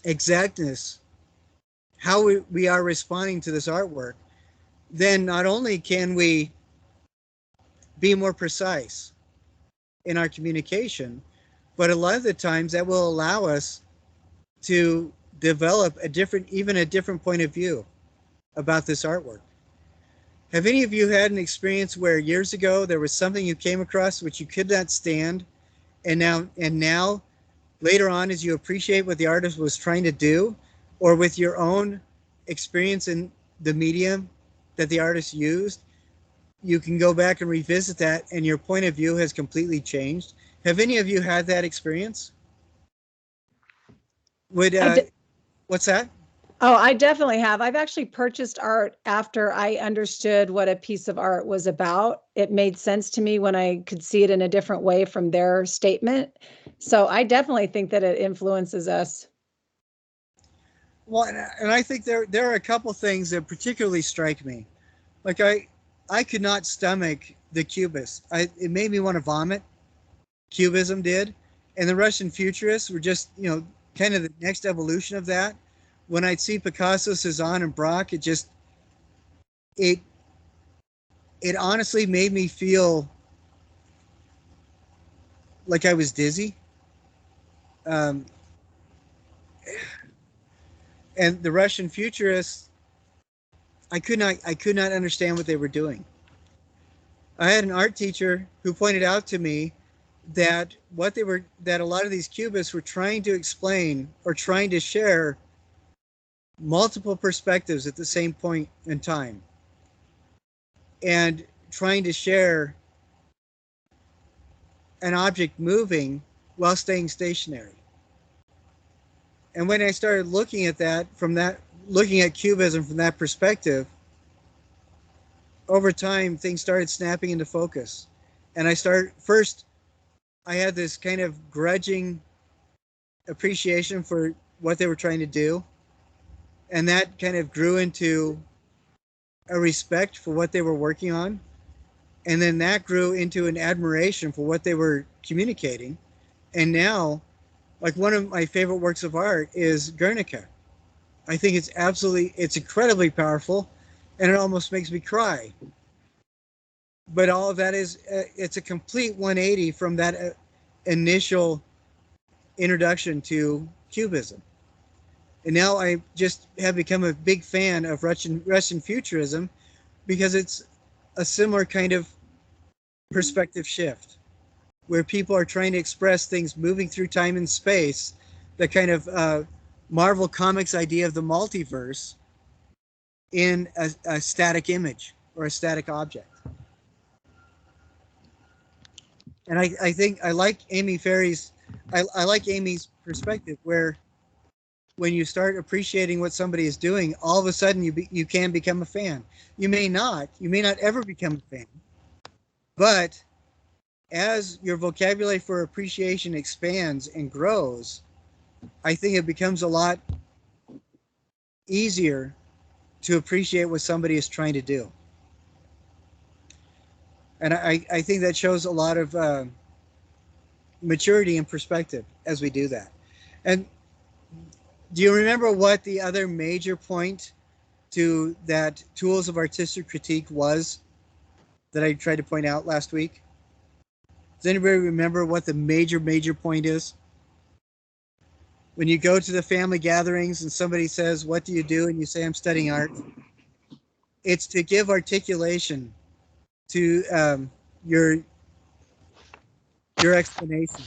Speaker 1: exactness how we are responding to this artwork, then not only can we be more precise in our communication, but a lot of the times that will allow us to develop even a different point of view about this artwork. Have any of you had an experience where years ago there was something you came across which you could not stand, and now later on, as you appreciate what the artist was trying to do, or with your own experience in the medium that the artist used, you can go back and revisit that and your point of view has completely changed? Have any of you had that experience? Would what's that?
Speaker 2: Oh, I definitely have. I've actually purchased art after I understood what a piece of art was about. It made sense to me when I could see it in a different way from their statement. So I definitely think that it influences us.
Speaker 1: Well, and I think there are a couple things that particularly strike me. Like I could not stomach the Cubists. It made me want to vomit. Cubism did, and the Russian futurists were just kind of the next evolution of that. When I'd see Picasso, Cezanne, and Braque, it it honestly made me feel like I was dizzy. Um, and the Russian futurists, I could not understand what they were doing. I had an art teacher who pointed out to me that that a lot of these cubists were trying to explain or trying to share multiple perspectives at the same point in time, and trying to share an object moving while staying stationary. And when I started looking at looking at cubism from that perspective, over time things started snapping into focus. And I had this kind of grudging appreciation for what they were trying to do. And that kind of grew into a respect for what they were working on. And then that grew into an admiration for what they were communicating. And now, like, one of my favorite works of art is Guernica. I think it's incredibly powerful, and it almost makes me cry. But all of that it's a complete 180 from that initial introduction to Cubism. And now I just have become a big fan of Russian futurism because it's a similar kind of perspective shift where people are trying to express things moving through time and space, the kind of Marvel Comics idea of the multiverse in a static image or a static object. And I think I like I like Amy's perspective where when you start appreciating what somebody is doing, all of a sudden you can become a fan. You may not ever become a fan, but as your vocabulary for appreciation expands and grows, I think it becomes a lot easier to appreciate what somebody is trying to do. And I think that shows a lot of maturity and perspective as we do that. And do you remember what the other major point to that tools of artistic critique was that I tried to point out last week? Does anybody remember what the major point is? When you go to the family gatherings and somebody says, "What do you do?" and you say, "I'm studying art," it's to give articulation to your explanation.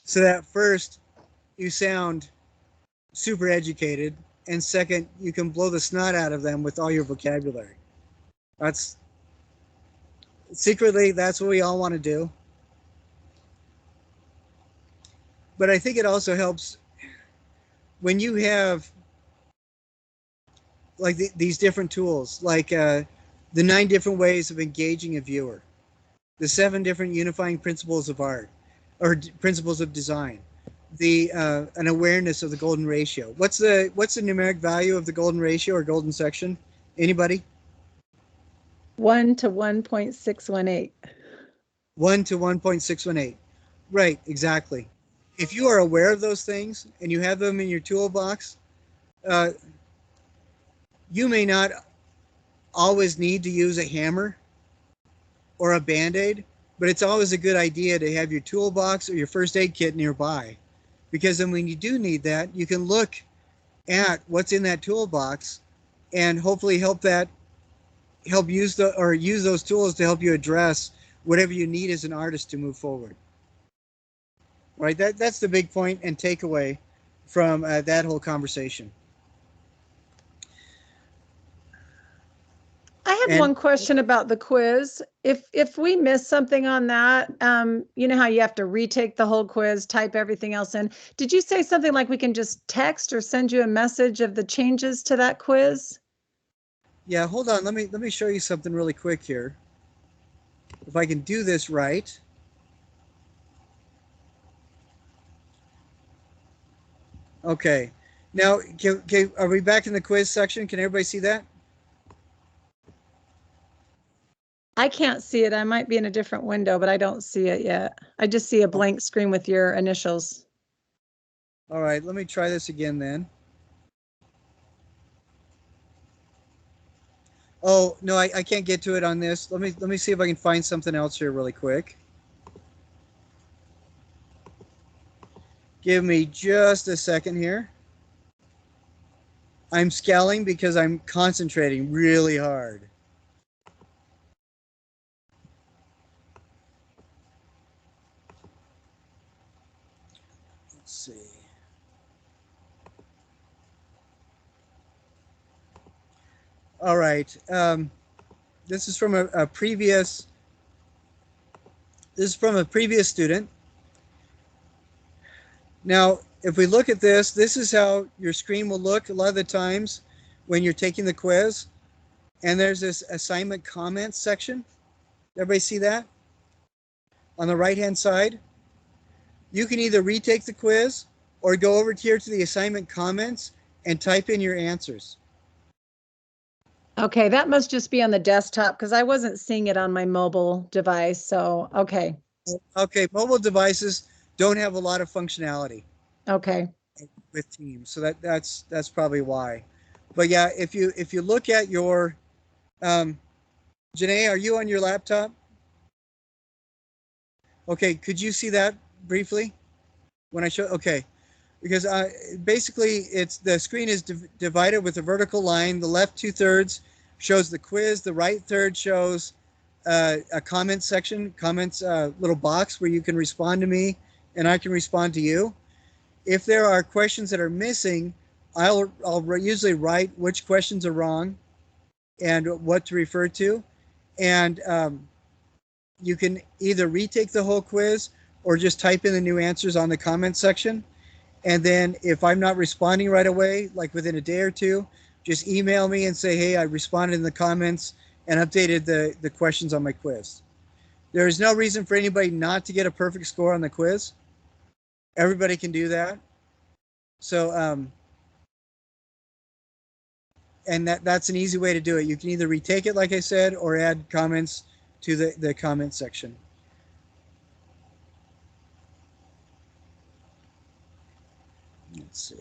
Speaker 1: So that first you sound super educated, and second, you can blow the snot out of them with all your vocabulary. That's secretly, that's what we all want to do. But I think it also helps when you have like these different tools, like the 9 different ways of engaging a viewer, the 7 different unifying principles of art, or principles of design, the an awareness of the golden ratio. What's the numeric value of the golden ratio or golden section? Anybody?
Speaker 2: 1 to 1.618.
Speaker 1: 1 to 1.618. Right, exactly. If you are aware of those things and you have them in your toolbox, uh, you may not always need to use a hammer or a band-aid, but it's always a good idea to have your toolbox or your first aid kit nearby, because then when you do need that, you can look at what's in that toolbox and hopefully use those tools to help you address whatever you need as an artist to move forward. Right, that's the big point and takeaway from that whole conversation.
Speaker 2: I had
Speaker 1: And
Speaker 2: one question about the quiz. If we miss something on that, you know how you have to retake the whole quiz, type everything else in. Did you say something like we can just text or send you a message of the changes to that quiz?
Speaker 1: yeah, hold on, let me show you something really quick here. If I can do this right. Okay. Now, are we back in the quiz section? Can everybody see that?
Speaker 2: I can't see it. I might be in a different window, but I don't see it yet. I just see a blank screen with your initials.
Speaker 1: All right, let me try this again then. Oh, no, I can't get to it on this. Let me see if I can find something else here really quick. Give me just a second here. I'm scowling because I'm concentrating really hard. Let's see. All right. This is from a previous. This is from a previous student. Now, if we look at this, this is how your screen will look a lot of the times when you're taking the quiz. And there's this assignment comments section. Everybody see that? On the right-hand side. You can either retake the quiz or go over here to the assignment comments and type in your answers.
Speaker 2: Okay, that must just be on the desktop because I wasn't seeing it on my mobile device. So, okay.
Speaker 1: Okay, mobile devices don't have a lot of functionality
Speaker 2: Okay.
Speaker 1: with Teams, so that's probably why. But yeah, if you look at your, Janae, are you on your laptop? Okay, could you see that briefly when I show? Okay, because basically it's the screen is divided with a vertical line. The left 2/3 shows the quiz. The right third shows a comment section, comments little box where you can respond to me and I can respond to you. If there are questions that are missing, I'll usually write which questions are wrong and what to refer to. And you can either retake the whole quiz or just type in the new answers on the comment section. And then if I'm not responding right away, like within a day or two, just email me and say, hey, I responded in the comments and updated the questions on my quiz. There is no reason for anybody not to get a perfect score on the quiz. Everybody can do that. So, and that's an easy way to do it. You can either retake it, like I said, or add comments to the comment section. Let's see.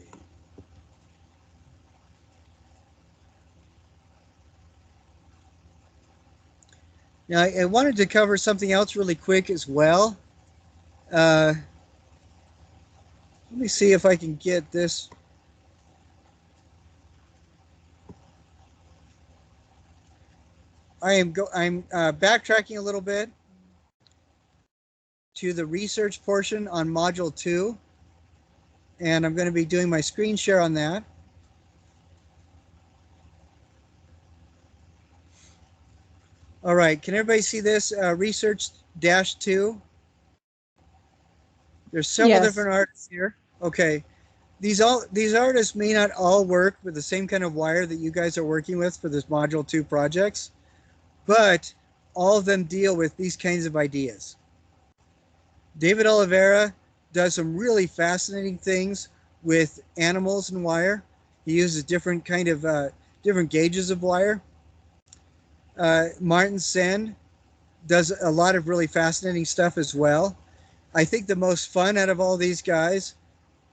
Speaker 1: Now, I wanted to cover something else really quick as well. Let me see if I can get this. I'm backtracking a little bit to the research portion on Module 2. and I'm going to be doing my screen share on that. All right, can everybody see this? Research dash 2. There's several
Speaker 2: Yes.
Speaker 1: different artists here. Okay, these artists may not all work with the same kind of wire that you guys are working with for this Module 2 projects, but all of them deal with these kinds of ideas. David Oliveira does some really fascinating things with animals and wire. He uses different different gauges of wire. Martin Sen does a lot of really fascinating stuff as well. I think the most fun out of all these guys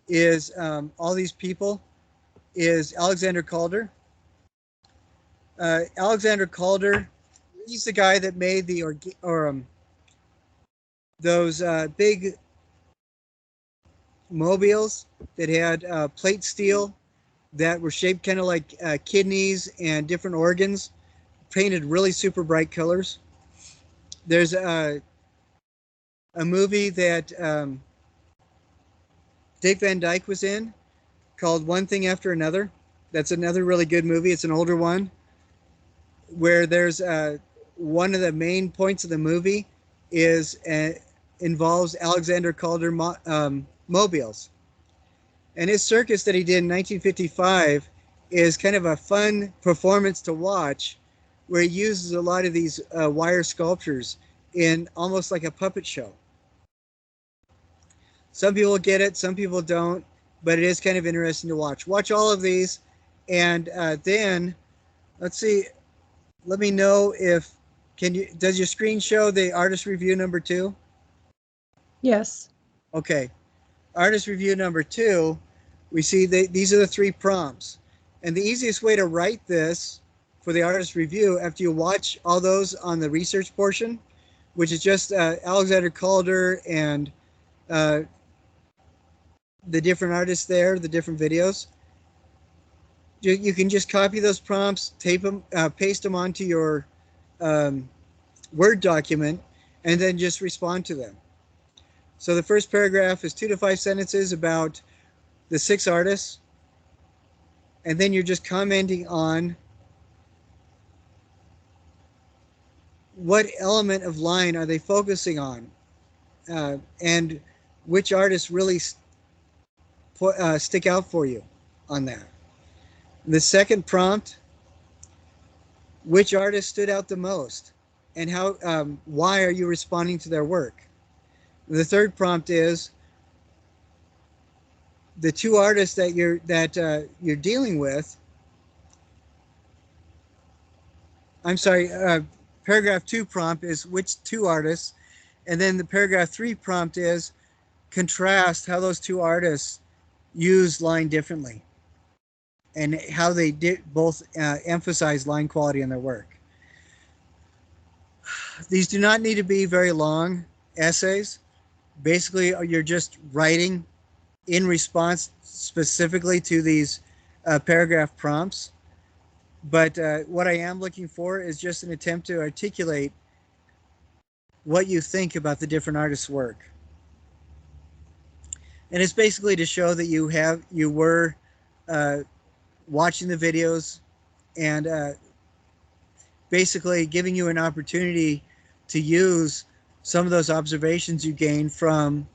Speaker 1: is all these people is Alexander Calder. Alexander Calder, he's the guy that made those big mobiles that had plate steel that were shaped kind of like kidneys and different organs, painted really super bright colors. There's a movie that Dick Van Dyke was in called One Thing After Another. That's another really good movie. It's an older one where there's one of the main points of the movie is involves Alexander Calder mobiles. And his circus that he did in 1955 is kind of a fun performance to watch where he uses a lot of these wire sculptures in almost like a puppet show. Some people get it, some people don't, but it is kind of interesting to watch. Watch all of these, and then let's see. Let me know if does your screen show the artist review number 2?
Speaker 2: Yes.
Speaker 1: Okay, artist review number 2. We see these are the 3 prompts, and the easiest way to write this for the artist review after you watch all those on the research portion, which is just Alexander Calder and the different artists there, the different videos. You can just copy those prompts, tape them, paste them onto your Word document, and then just respond to them. So the first paragraph is 2 to 5 sentences about the 6 artists, and then you're just commenting on what element of line are they focusing on, and which artists really stick out for you on that. The second prompt, which artist stood out the most, and why are you responding to their work? The third prompt is the 2 artists that you're dealing with. I'm sorry. Paragraph 2 prompt is which 2 artists, and then the paragraph 3 prompt is contrast how those 2 artists use line differently, and how they did both emphasize line quality in their work. These do not need to be very long essays. Basically, you're just writing in response specifically to these paragraph prompts. But what I am looking for is just an attempt to articulate what you think about the different artists' work. And it's basically to show that you were watching the videos and basically giving you an opportunity to use some of those observations you gained from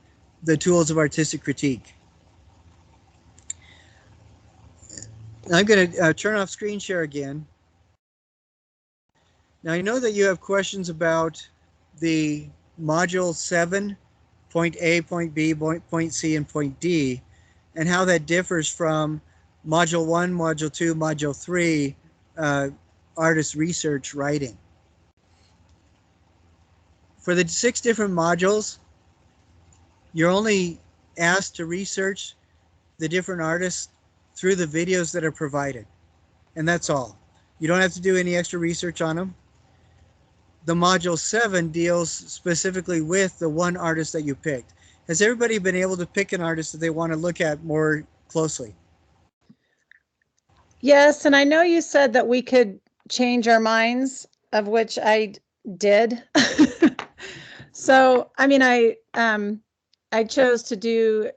Speaker 1: the tools of artistic critique. I'm going to turn off screen share again. Now I know that you have questions about the module 7, point A, point B, point C, and point D, and how that differs from module 1, module 2, module 3, artist research writing. For the 6 different modules, you're only asked to research the different artists through the videos that are provided. And that's all. You don't have to do any extra research on them. The module 7 deals specifically with the one artist that you picked. Has everybody been able to pick an artist that they want to look at more closely?
Speaker 2: Yes, and I know you said that we could change our minds, of which I did. So, I mean, I chose to do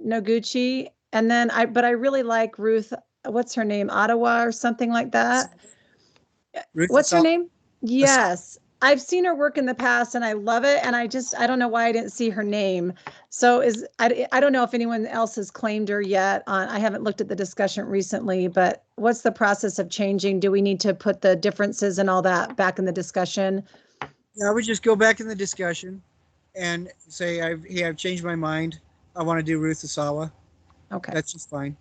Speaker 2: Noguchi, And then but I really like Ruth, what's her name? Ottawa or something like that.
Speaker 1: Ruth
Speaker 2: What's her
Speaker 1: Asala-
Speaker 2: name? Yes. I've seen her work in the past and I love it. And I don't know why I didn't see her name. So I don't know if anyone else has claimed her yet. I haven't looked at the discussion recently, but what's the process of changing? Do we need to put the differences and all that back in the discussion?
Speaker 1: Yeah, I would just go back in the discussion and say, I've changed my mind. I want to do Ruth Asawa.
Speaker 2: Okay.
Speaker 1: That's just fine.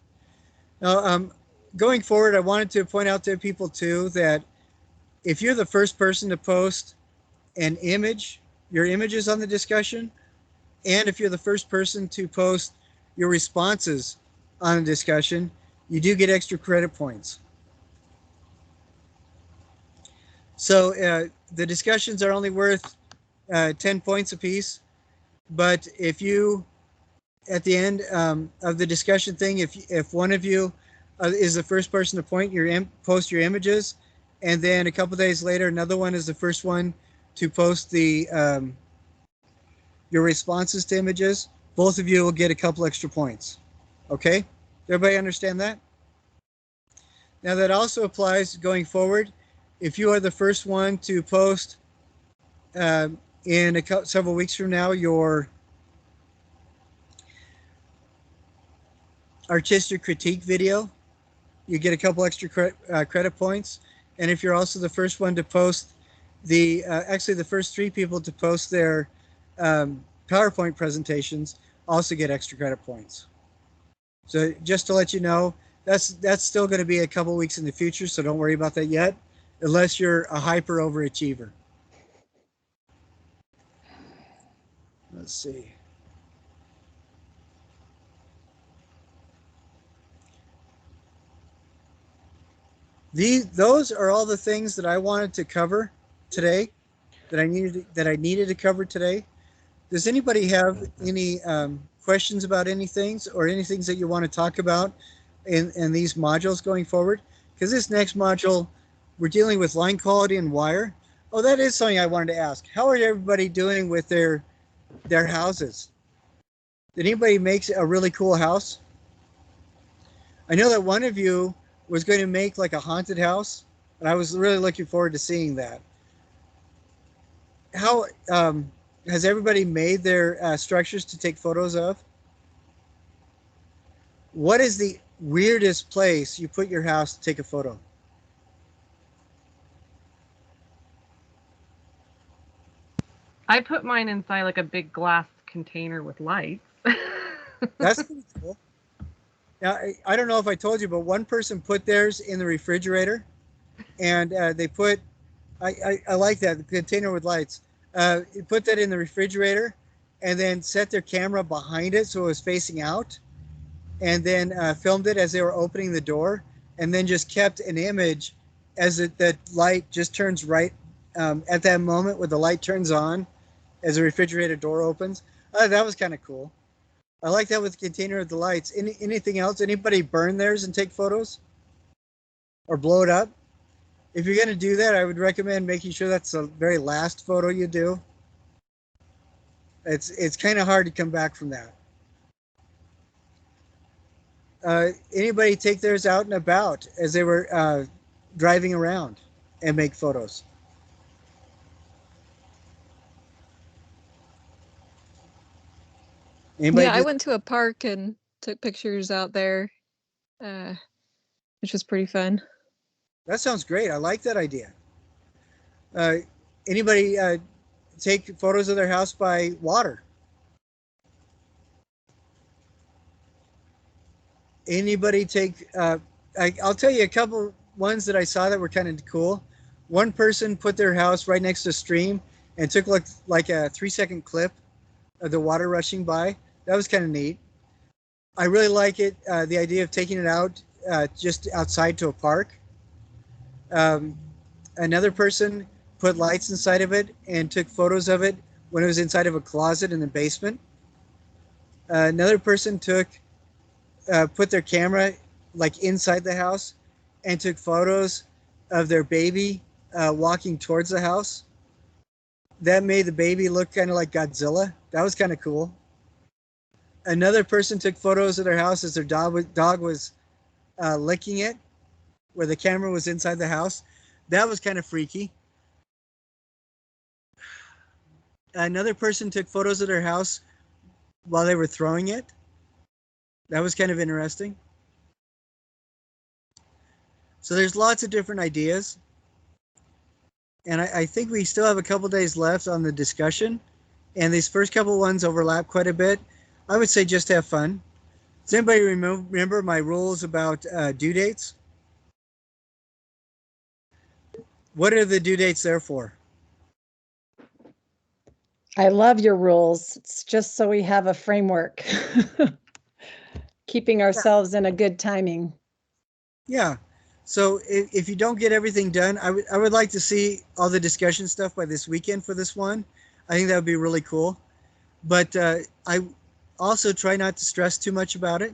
Speaker 1: Now, going forward, I wanted to point out to people too that if you're the first person to post an image, your images on the discussion, and if you're the first person to post your responses on a discussion, you do get extra credit points. So the discussions are only worth 10 points apiece. But if you, at the end of the discussion thing, if one of you is the first person to post your images, and then a couple days later, another one is the first one to post your responses to images, both of you will get a couple extra points. Okay? Everybody understand that? Now that also applies going forward. If you are the first one to post in several weeks from now your artistic critique video, you get a couple extra credit points. And if you're also the first one to post actually the first 3 people to post their PowerPoint presentations also get extra credit points. So just to let you know, that's still going to be a couple weeks in the future, so don't worry about that yet, unless you're a hyper overachiever. Let's see. Those are all the things that I wanted to cover today, that I needed to cover today. Does anybody have any questions about anything or anything that you want to talk about in these modules going forward? Because this next module, we're dealing with line quality and wire. Oh, that is something I wanted to ask. How are everybody doing with their houses? Did anybody make a really cool house? I know that one of you was going to make like a haunted house, and I was really looking forward to seeing that. How has everybody made their structures to take photos of? What is the weirdest place you put your house to take a photo?
Speaker 6: I put mine inside like a big glass container with lights.
Speaker 1: That's pretty cool. Now, I don't know if I told you, but one person put theirs in the refrigerator, and they put, I like that, the container with lights. Put that in the refrigerator and then set their camera behind it so it was facing out, and then filmed it as they were opening the door, and then just kept an image as the light just turns right at that moment when the light turns on as the refrigerator door opens. That was kind of cool. I like that with the container of the lights. Anything else? Anybody burn theirs and take photos? Or blow it up? If you're going to do that, I would recommend making sure that's the very last photo you do. It's kind of hard to come back from that. Anybody take theirs out and about as they were driving around and make photos? Anybody
Speaker 7: Yeah, I
Speaker 1: do
Speaker 7: went to a park and took pictures out there, which was pretty fun.
Speaker 1: that? Sounds great. I like that idea. Anybody take photos of their house by water? Anybody take I'll tell you a couple ones that I saw that were kind of cool. One person put their house right next to a stream and took like a 3-second clip of the water rushing by. That was kind of neat. I really like it, the idea of taking it out just outside to a park. Um, Another person put lights inside of it and took photos of it when it was inside of a closet in the basement. Another person put their camera like inside the house and took photos of their baby walking towards the house. That made the baby look kind of like Godzilla. That was kind of cool. Another person took photos of their house as their dog was licking it, where the camera was inside the house. That was kind of freaky. Another person took photos of their house while they were throwing it. That was kind of interesting. So there's lots of different ideas. And I think we still have a couple days left on the discussion. And these first couple ones overlap quite a bit. I would say just have fun. Does anybody remember my rules about due dates? What are the due dates there for?
Speaker 2: I love your rules. It's just so we have a framework. Keeping ourselves in a good timing.
Speaker 1: Yeah. So if you don't get everything done, I would like to see all the discussion stuff by this weekend for this one. I think that would be really cool. But I also try not to stress too much about it.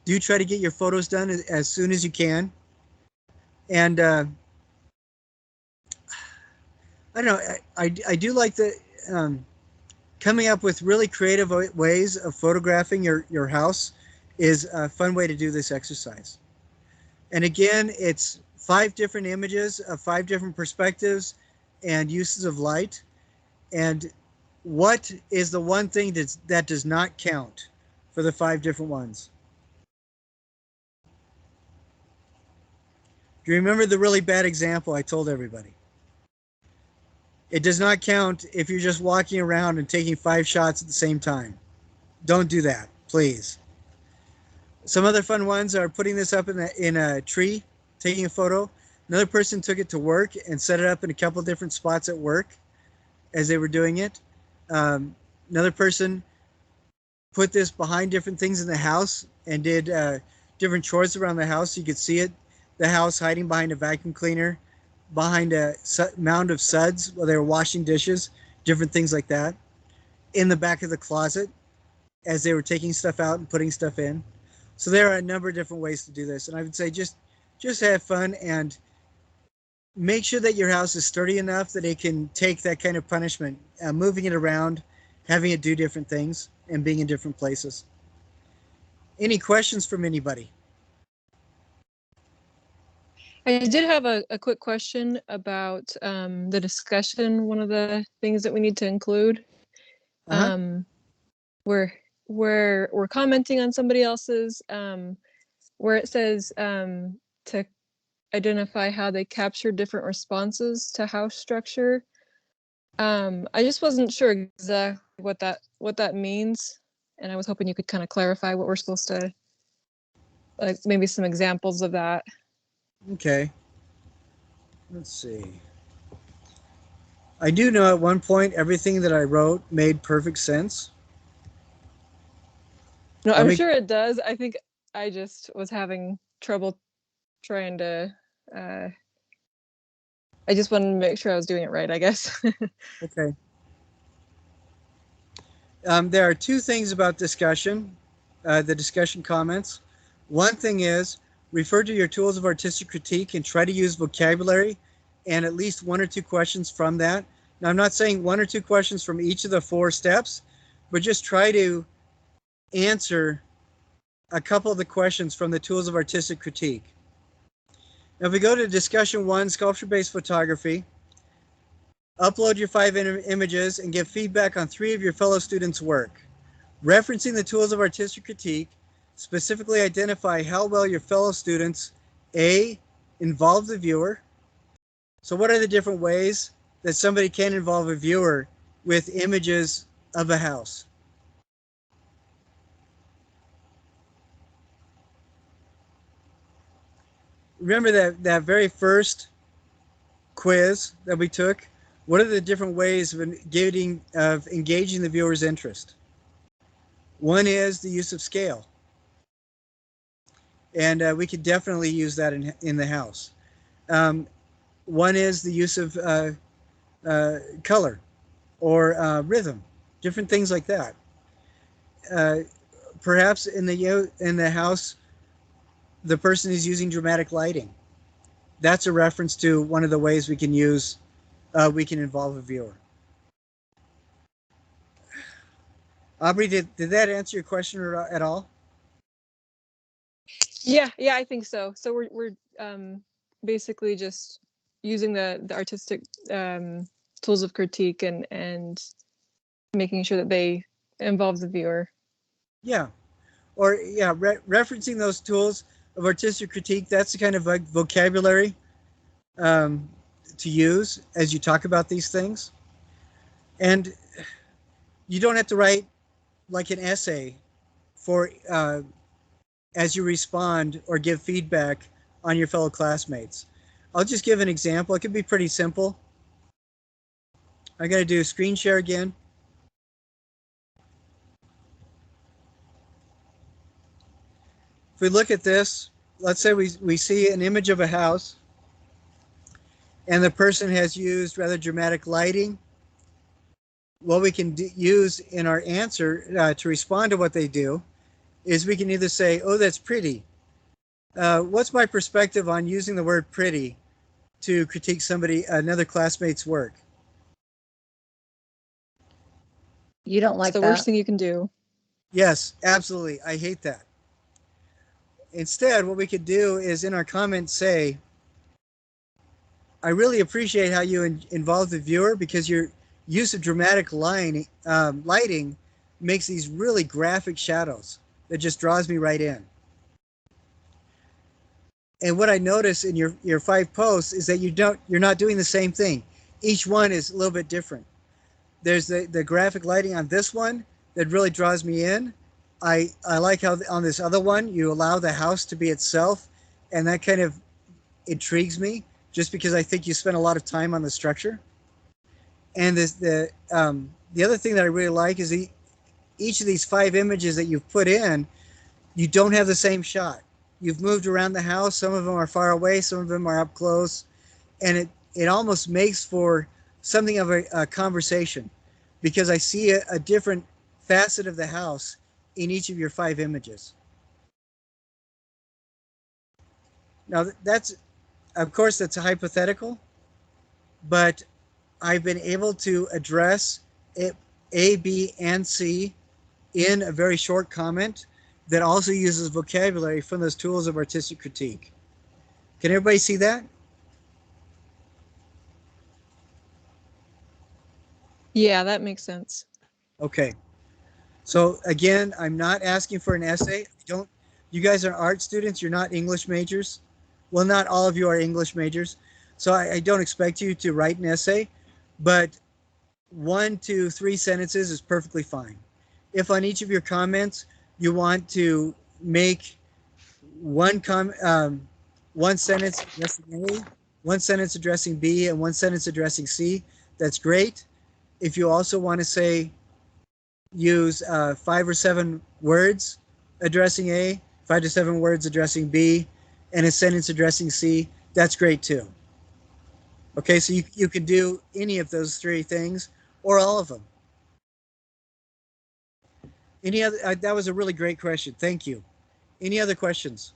Speaker 1: Do try to get your photos done as soon as you can. And I don't know. I do like the coming up with really creative ways of photographing your house is a fun way to do this exercise. And again, it's 5 different images of 5 different perspectives and uses of light. And what is the one thing that does not count for the 5 different ones? Do you remember the really bad example I told everybody? It does not count if you're just walking around and taking 5 shots at the same time. Don't do that, please. Some other fun ones are putting this up in a tree, taking a photo. Another person took it to work and set it up in a couple different spots at work as they were doing it. Another person put this behind different things in the house and did different chores around the house. You could see it, the house hiding behind a vacuum cleaner, behind a mound of suds while they were washing dishes, different things like that. In the back of the closet as they were taking stuff out and putting stuff in. So there are a number of different ways to do this. And I would say just have fun and make sure that your house is sturdy enough that it can take that kind of punishment, moving it around, having it do different things, and being in different places. Any questions from anybody?
Speaker 7: I did have a quick question about the discussion. One of the things that we need to include, where we're commenting on somebody else's, where it says to identify how they capture different responses to house structure. I just wasn't sure exactly what that means, and I was hoping you could kind of clarify what we're supposed to, like maybe some examples of that.
Speaker 1: Okay. Let's see. I do know at one point everything that I wrote made perfect sense.
Speaker 7: No, I'm sure it does. I think I just was having trouble trying to. I just wanted to make sure I was doing it right, I guess.
Speaker 1: Okay. There are 2 things about discussion, the discussion comments. One thing is refer to your tools of artistic critique and try to use vocabulary and at least 1 or 2 questions from that. Now, I'm not saying 1 or 2 questions from each of the 4 steps, but just try to answer a couple of the questions from the tools of artistic critique. Now, if we go to discussion 1, sculpture-based photography, upload your 5 images and give feedback on 3 of your fellow students' work. Referencing the tools of artistic critique, specifically identify how well your fellow students, A, involve the viewer. So what are the different ways that somebody can involve a viewer with images of a house? Remember that very first quiz that we took? What are the different ways of engaging the viewer's interest? One is the use of scale. And we could definitely use that in the house. One is the use of color or rhythm, different things like that. Perhaps in the house, the person is using dramatic lighting. That's a reference to one of the ways we can involve a viewer. Aubrey, did that answer your question at all?
Speaker 7: Yeah, I think so. So we're basically just using the artistic tools of critique and making sure that they involve the viewer.
Speaker 1: Yeah. Or yeah, referencing those tools of artistic critique. That's the kind of like vocabulary um, to use as you talk about these things. And you don't have to write like an essay for as you respond or give feedback on your fellow classmates. I'll just give an example. It could be pretty simple. I got to do screen share again. If we look at this, let's say we see an image of a house and the person has used rather dramatic lighting. What we can use in our answer to respond to what they do is we can either say, oh, that's pretty. What's my perspective on using the word pretty to critique another classmate's work?
Speaker 2: You don't
Speaker 7: It's
Speaker 2: like
Speaker 7: the
Speaker 2: that.
Speaker 7: worst thing you can do.
Speaker 1: Yes, absolutely. I hate that. Instead, what we could do is in our comments say, I really appreciate how you involve the viewer because your use of dramatic lighting makes these really graphic shadows that just draws me right in. And what I notice in your 5 posts is that you're not doing the same thing. Each one is a little bit different. There's the graphic lighting on this one that really draws me in. I like how on this other one you allow the house to be itself, and that kind of intrigues me just because I think you spend a lot of time on the structure. And the other thing that I really like is each of these 5 images that you've put in, you don't have the same shot. You've moved around the house. Some of them are far away, some of them are up close, and it almost makes for something of a conversation because I see a different facet of the house in each of your 5 images. Now that's, of course, that's a hypothetical, but I've been able to address it, A, B, and C in a very short comment that also uses vocabulary from those tools of artistic critique. Can everybody see that?
Speaker 7: Yeah, that makes sense.
Speaker 1: Okay. So again, I'm not asking for an essay. Don't you guys are art students, you're not English majors. Well, not all of you are English majors. So I don't expect you to write an essay, but 1 to 3 sentences is perfectly fine. If on each of your comments you want to make one one sentence addressing A, one sentence addressing B, and one sentence addressing C, that's great. If you also want to say use 5 or 7 words addressing A, 5 to 7 words addressing B, and a sentence addressing C, that's great too. Okay, so you can do any of those 3 things or all of them. Any other? That was a really great question. Thank you. Any other questions?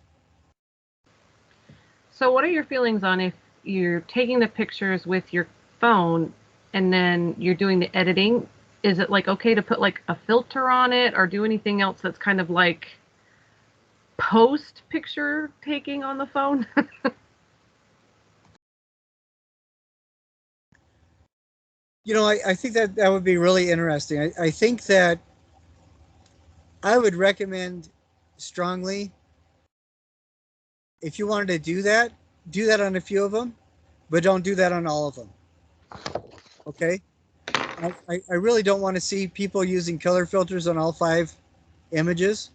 Speaker 6: So what are your feelings on if you're taking the pictures with your phone and then you're doing the editing? Is it like okay to put like a filter on it or do anything else that's kind of like post picture taking on the phone?
Speaker 1: I think that would be really interesting. I think that I would recommend strongly if you wanted to do that on a few of them, but don't do that on all of them. Okay? I really don't want to see people using color filters on all 5 images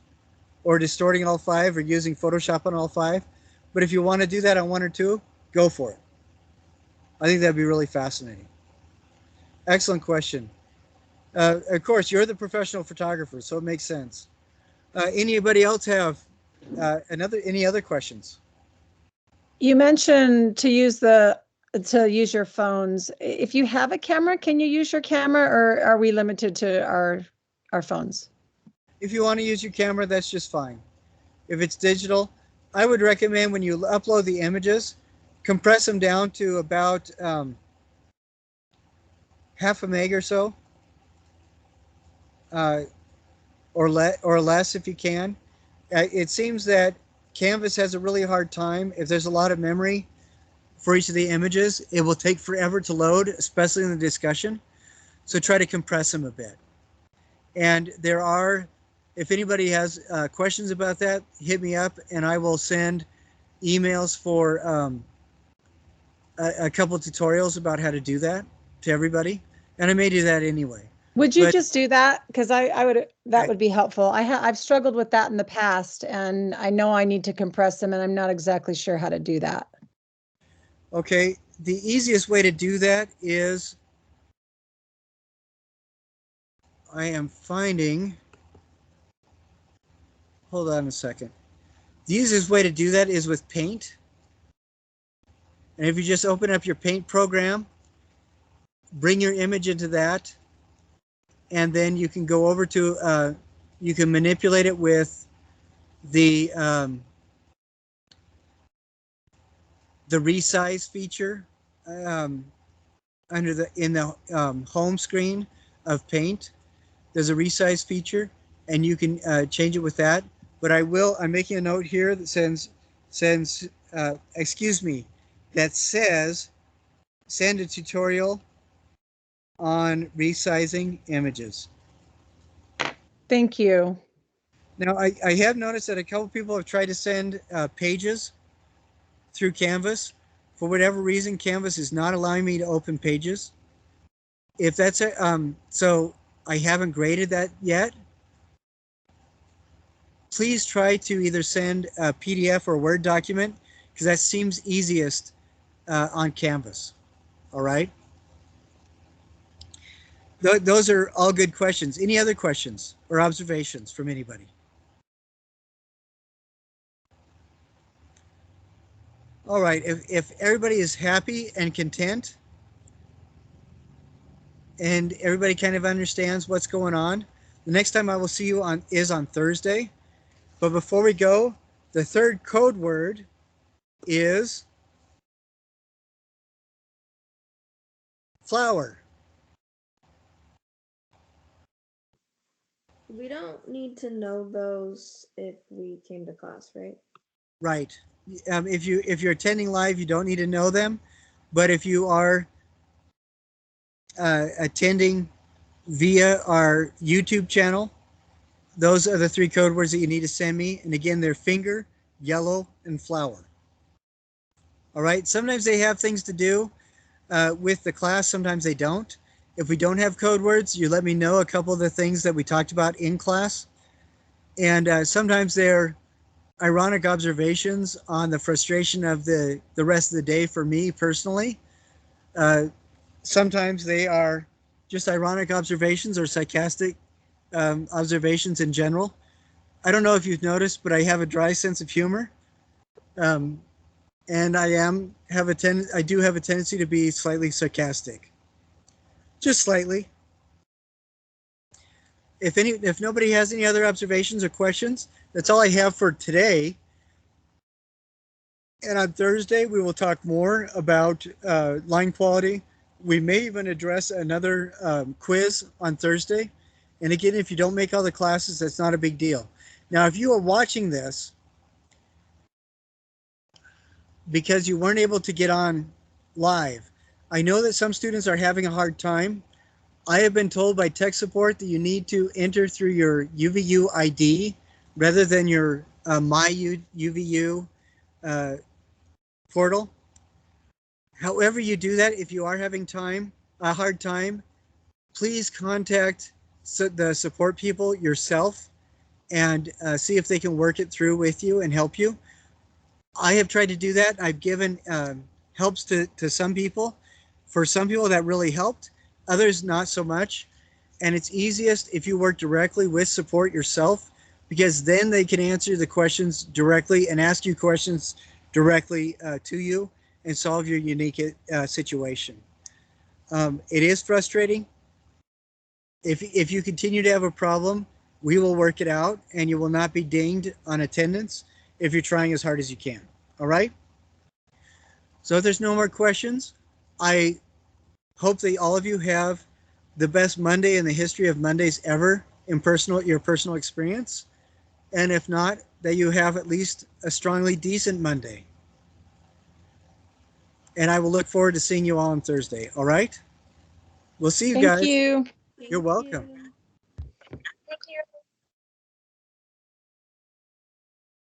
Speaker 1: or distorting all 5 or using Photoshop on all 5. But if you want to do that on 1 or 2, go for it. I think that'd be really fascinating. Excellent question. Of course, you're the professional photographer, so it makes sense. Anybody else have any other questions?
Speaker 2: You mentioned to use your phones. If you have a camera, can you use your camera, or are we limited to our phones?
Speaker 1: If you want to use your camera, that's just fine. If it's digital, I would recommend when you upload the images, compress them down to about half a meg or so. or less if you can. It seems that Canvas has a really hard time. If there's a lot of memory for each of the images, it will take forever to load, especially in the discussion. So try to compress them a bit. And there are, if anybody has questions about that, hit me up and I will send emails for a couple tutorials about how to do that to everybody. And I may do that anyway.
Speaker 2: Would you
Speaker 1: But
Speaker 2: just do that? Because I would, that
Speaker 1: I-
Speaker 2: would be helpful. I've struggled with that in the past, and I know I need to compress them, and I'm not exactly sure how to do that.
Speaker 1: Okay, the easiest way to do that is I am finding, hold on a second. The easiest way to do that is with Paint. And if you just open up your Paint program, bring your image into that, and then you can go over to, you can manipulate it with the resize feature um, under the in the home screen of Paint. There's a resize feature, and you can change it with that. But I'm making a note here that excuse me, that says send a tutorial on resizing images.
Speaker 2: Thank you.
Speaker 1: Now, I have noticed that a couple people have tried to send pages through Canvas. For whatever reason, Canvas is not allowing me to open pages. If that's so I haven't graded that yet. Please try to either send a PDF or a Word document because that seems easiest on Canvas. All right. Those are all good questions. Any other questions or observations from anybody? All right. If everybody is happy and content and everybody kind of understands what's going on, the next time I will see you is on Thursday. But before we go, the third code word is flower.
Speaker 5: We don't need to know those if we came to class, right?
Speaker 1: Right. If you're attending live, you don't need to know them. But if you are attending via our YouTube channel, those are the three code words that you need to send me. And again, they're finger, yellow, and flower. All right. Sometimes they have things to do with the class. Sometimes they don't. If we don't have code words, you let me know a couple of the things that we talked about in class. And sometimes they're ironic observations on the frustration of the rest of the day for me personally. Sometimes they are just ironic observations or sarcastic observations in general. I don't know if you've noticed, but I have a dry sense of humor, um, and I do have a tendency to be slightly sarcastic, just slightly. If nobody has any other observations or questions, that's all I have for today. And on Thursday, we will talk more about line quality. We may even address another quiz on Thursday. And again, if you don't make all the classes, that's not a big deal. Now, if you are watching this because you weren't able to get on live, I know that some students are having a hard time. I have been told by tech support that you need to enter through your UVU ID rather than your My UVU portal. However you do that, if you are having a hard time, please contact the support people yourself and see if they can work it through with you and help you. I have tried to do that. I've given helps to some people. For some people, that really helped. Others, not so much. And it's easiest if you work directly with support yourself, because then they can answer the questions directly and ask you questions directly to you and solve your unique situation. It is frustrating. If you continue to have a problem, we will work it out and you will not be dinged on attendance if you're trying as hard as you can. All right? So if there's no more questions, I hope that all of you have the best Monday in the history of Mondays ever. your personal experience. And if not, that you have at least a strongly decent Monday. And I will look forward to seeing you all on Thursday. All right? We'll see you
Speaker 2: Thank
Speaker 1: guys.
Speaker 2: you.
Speaker 1: You're
Speaker 5: Thank
Speaker 1: welcome.
Speaker 5: you.